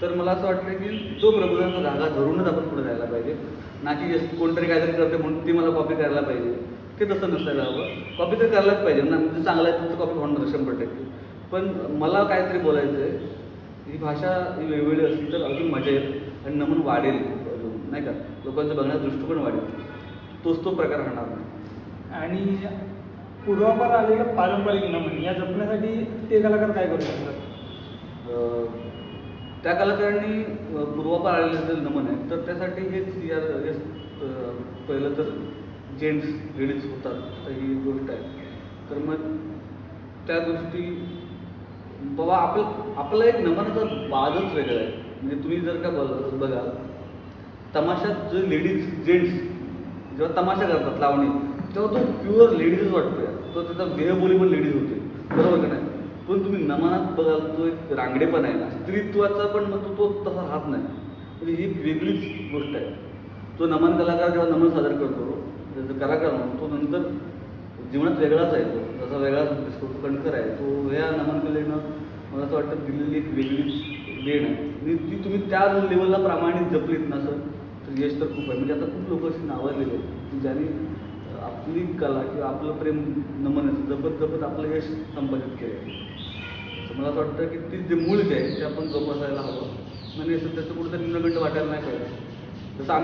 तर मला असं वाटतं की तो प्रबोधनाचा धागा धरूनच आपण पुढे जायला पाहिजे, ना की कोणतरी काहीतरी करते म्हणून ती मला कॉपी करायला पाहिजे. ते तसं नसायला हवं. कॉपी तर करायलाच पाहिजे ना, म्हणजे चांगलं आहे तुमचं कॉपी होणार 100%. पण मला काहीतरी बोलायचं आहे, ही भाषा ही वेगवेगळी असली तर अजून मजा येईल आणि नमन वाढेल अजून, नाही का, लोकांचा बघण्याचा दृष्टिकोन वाढेल. तोच प्रकार राहणार नाही. आणि पूर्वापार आलेलं पारंपरिक नमन या जपण्यासाठी ते कलाकार काय करू शकतात? त्या कलाकारांनी पूर्वापार आलेलं जर नमन आहे तर त्यासाठी हेच पहिलं तर जेंट्स लेडीज होतात, तर ही गोष्ट आहे. तर मग त्या गोष्टी बाबा आपलं एक नमनाचा बाजच वेगळा आहे. म्हणजे तुम्ही जर का बघाल तमाशात जे लेडीज जेंट्स जेव्हा तमाशा करतात लावणी, तेव्हा तो प्युअर लेडीजच वाटतो यार, तो त्याचा देहबोली पण लेडीज होते, बरोबर का नाही. पण तुम्ही नमनात बघाल तो एक रांगडेपण आहे ना, स्त्रीत्वाचा पण मग तो तसा राहत नाही. म्हणजे ही वेगळीच गोष्ट आहे. तो नमन कलाकार जेव्हा नमन सादर करतो, त्याचा कलाकार म्हणून तो नंतर जीवनात वेगळाच आहे. तो जसा वेगळाच दिसतो, तो कणकर आहे. तो या नमन कलेनं मला असं वाटतं दिलेली एक वेगळीच देण आहे. आणि ती तुम्ही त्या लेवलला प्रामाणिक जपलीत ना सर, तर यश तर खूप आहे. म्हणजे आता खूप लोक अशी नावाजलेली आहेत की ज्यांनी आपली कला किंवा आपलं प्रेम नमनाचं जपत जपत आपलं यश संपादित केलं आहे. मला असं वाटतं की ती जे मूळ जे आहे ते आपण जोपासायला हवं. म्हणजे असं त्याचं कुठेतरी न्यूनगंड वाटायला नाही पाहिजे. जसं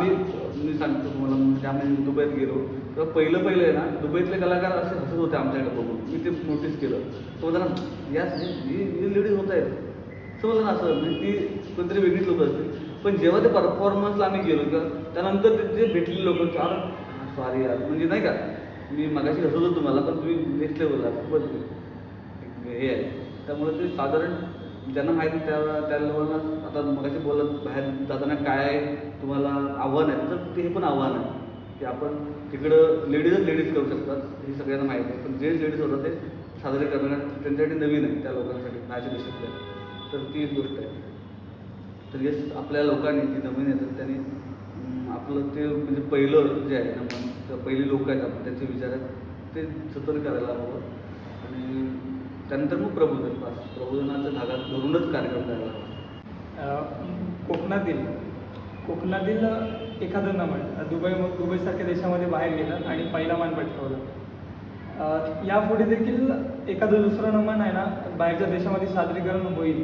मी सांगतो तुम्हाला, म्हणजे आम्ही दुबईत गेलो तेव्हा पहिलं आहे ना, दुबईतले कलाकार असे हसत होते आमच्याकडे बघून. मी ते नोटीस केलं. तो जरा यास हे लेडीज होत आहेत समजलं ना, असं म्हणजे ती कोणतरी वेगळीच लोकं असतील. पण जेव्हा ते परफॉर्मन्सला आम्ही गेलो किंवा त्यानंतर जे भेटलेले लोक चार सॉरी यार, म्हणजे नाही का, मी मगाशी हसत होतो तुम्हाला, पण तुम्ही नेक्स्ट लेवलला खूपच हे आहे. त्यामुळे ते साधारण ज्यांना माहिती त्या लेवलला आता मगाशी बोलत बाहेर जाताना काय तुम्हाला आव्हान आहे, तर ते पण आव्हान आहे की आपण तिकडं लेडीज करू शकतात, हे सगळ्यांना माहिती आहे. पण जे लेडीज होतात ते साजरे करणं त्यांच्यासाठी नवीन आहे, त्या लोकांसाठी माझ्या देशातल्या. तर ती एक गोष्ट आहे. तर येस, आपल्या लोकांनी जी नवीन येतात त्यांनी आपलं ते म्हणजे पहिलं जे आहे नमन किंवा पहिली लोक आहेत आपण त्यांचे विचार आहेत ते जतन करायला हवं. आणि त्यानंतर मग प्रबोधनाच्या भागात धरूनच कार्यक्रम करायला हवा. कोकणातील एखादं नमन दुबईसारख्या देशामध्ये बाहेर गेलं आणि पहिला मान पटकावलं. यापुढे देखील एखादं दुसरं नमन आहे ना बाहेरच्या देशामध्ये सादरीकरण होईल,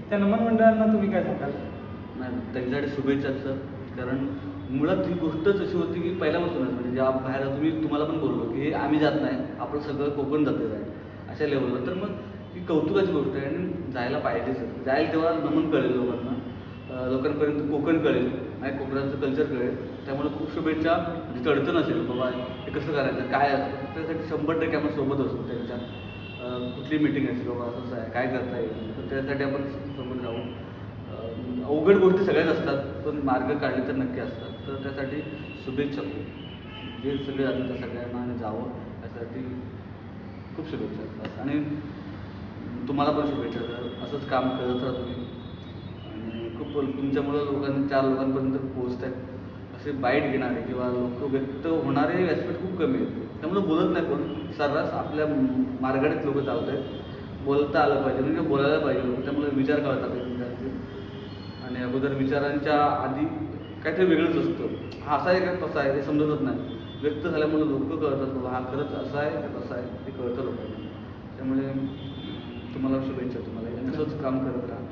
त्या नमन मंडळांना तुम्ही काय सांगाल? नाही, त्यांच्यासाठी शुभेच्छा सर. कारण मुळात ही गोष्टच अशी होती की पहिल्यापासूनच म्हणजे ज्या बाहेर तुम्हाला पण बोललो की हे आम्ही जात नाही, आपलं सगळं कोकण जाते आहे अशा लेवलला. तर मग ही कौतुकाची गोष्ट आहे आणि जायला पाहिजे सर. जाईल तेव्हा नमन कळेल लोकांपर्यंत कोकण कळेल आणि कोकणाचं कल्चर कळेल. त्यामुळे खूप शुभेच्छा. जिथं अडचण असेल बाबा हे कसं करायचं काय असतं त्यासाठी 100% आपण सोबत असतो. त्यांच्या कुठली मीटिंग असेल बाबा असं आहे काय करता येईल, तर त्यासाठी आपण समोर जाऊ. अवघड गोष्टी सगळ्याच असतात, पण मार्ग काढले तर नक्की असतात. तर त्यासाठी शुभेच्छा. जे सगळे जातात त्या सगळ्यांना जावं त्यासाठी खूप शुभेच्छा. आणि तुम्हाला पण शुभेच्छा सर. असंच काम करत राहा तुम्ही. आणि खूप तुमच्यामुळं 4 लोकांपर्यंत पोहोचत आहेत. असे बाईट घेणारे किंवा लोक व्यक्त होणारे व्यासपीठ खूप कमी आहेत. त्यामुळे बोलत नाही कोण, सर्रास आपल्या मार्गानेच लोक चालत आहेत. बोलता आलं पाहिजे म्हणजे बोलायला पाहिजे लोक. त्यामुळे विचार कळतात एकमेकांचे. आणि अगोदर विचारांच्या आधी काहीतरी वेगळंच असतं. हा असा आहे का तसा आहे ते समजतच नाही. व्यक्त झाल्यामुळे लोक कळतात बाबा हा खरंच असा आहे का तसा आहे ते कळतं लोकांना. त्यामुळे तुम्हाला शुभेच्छा. तुम्हाला असंच काम करत राहा.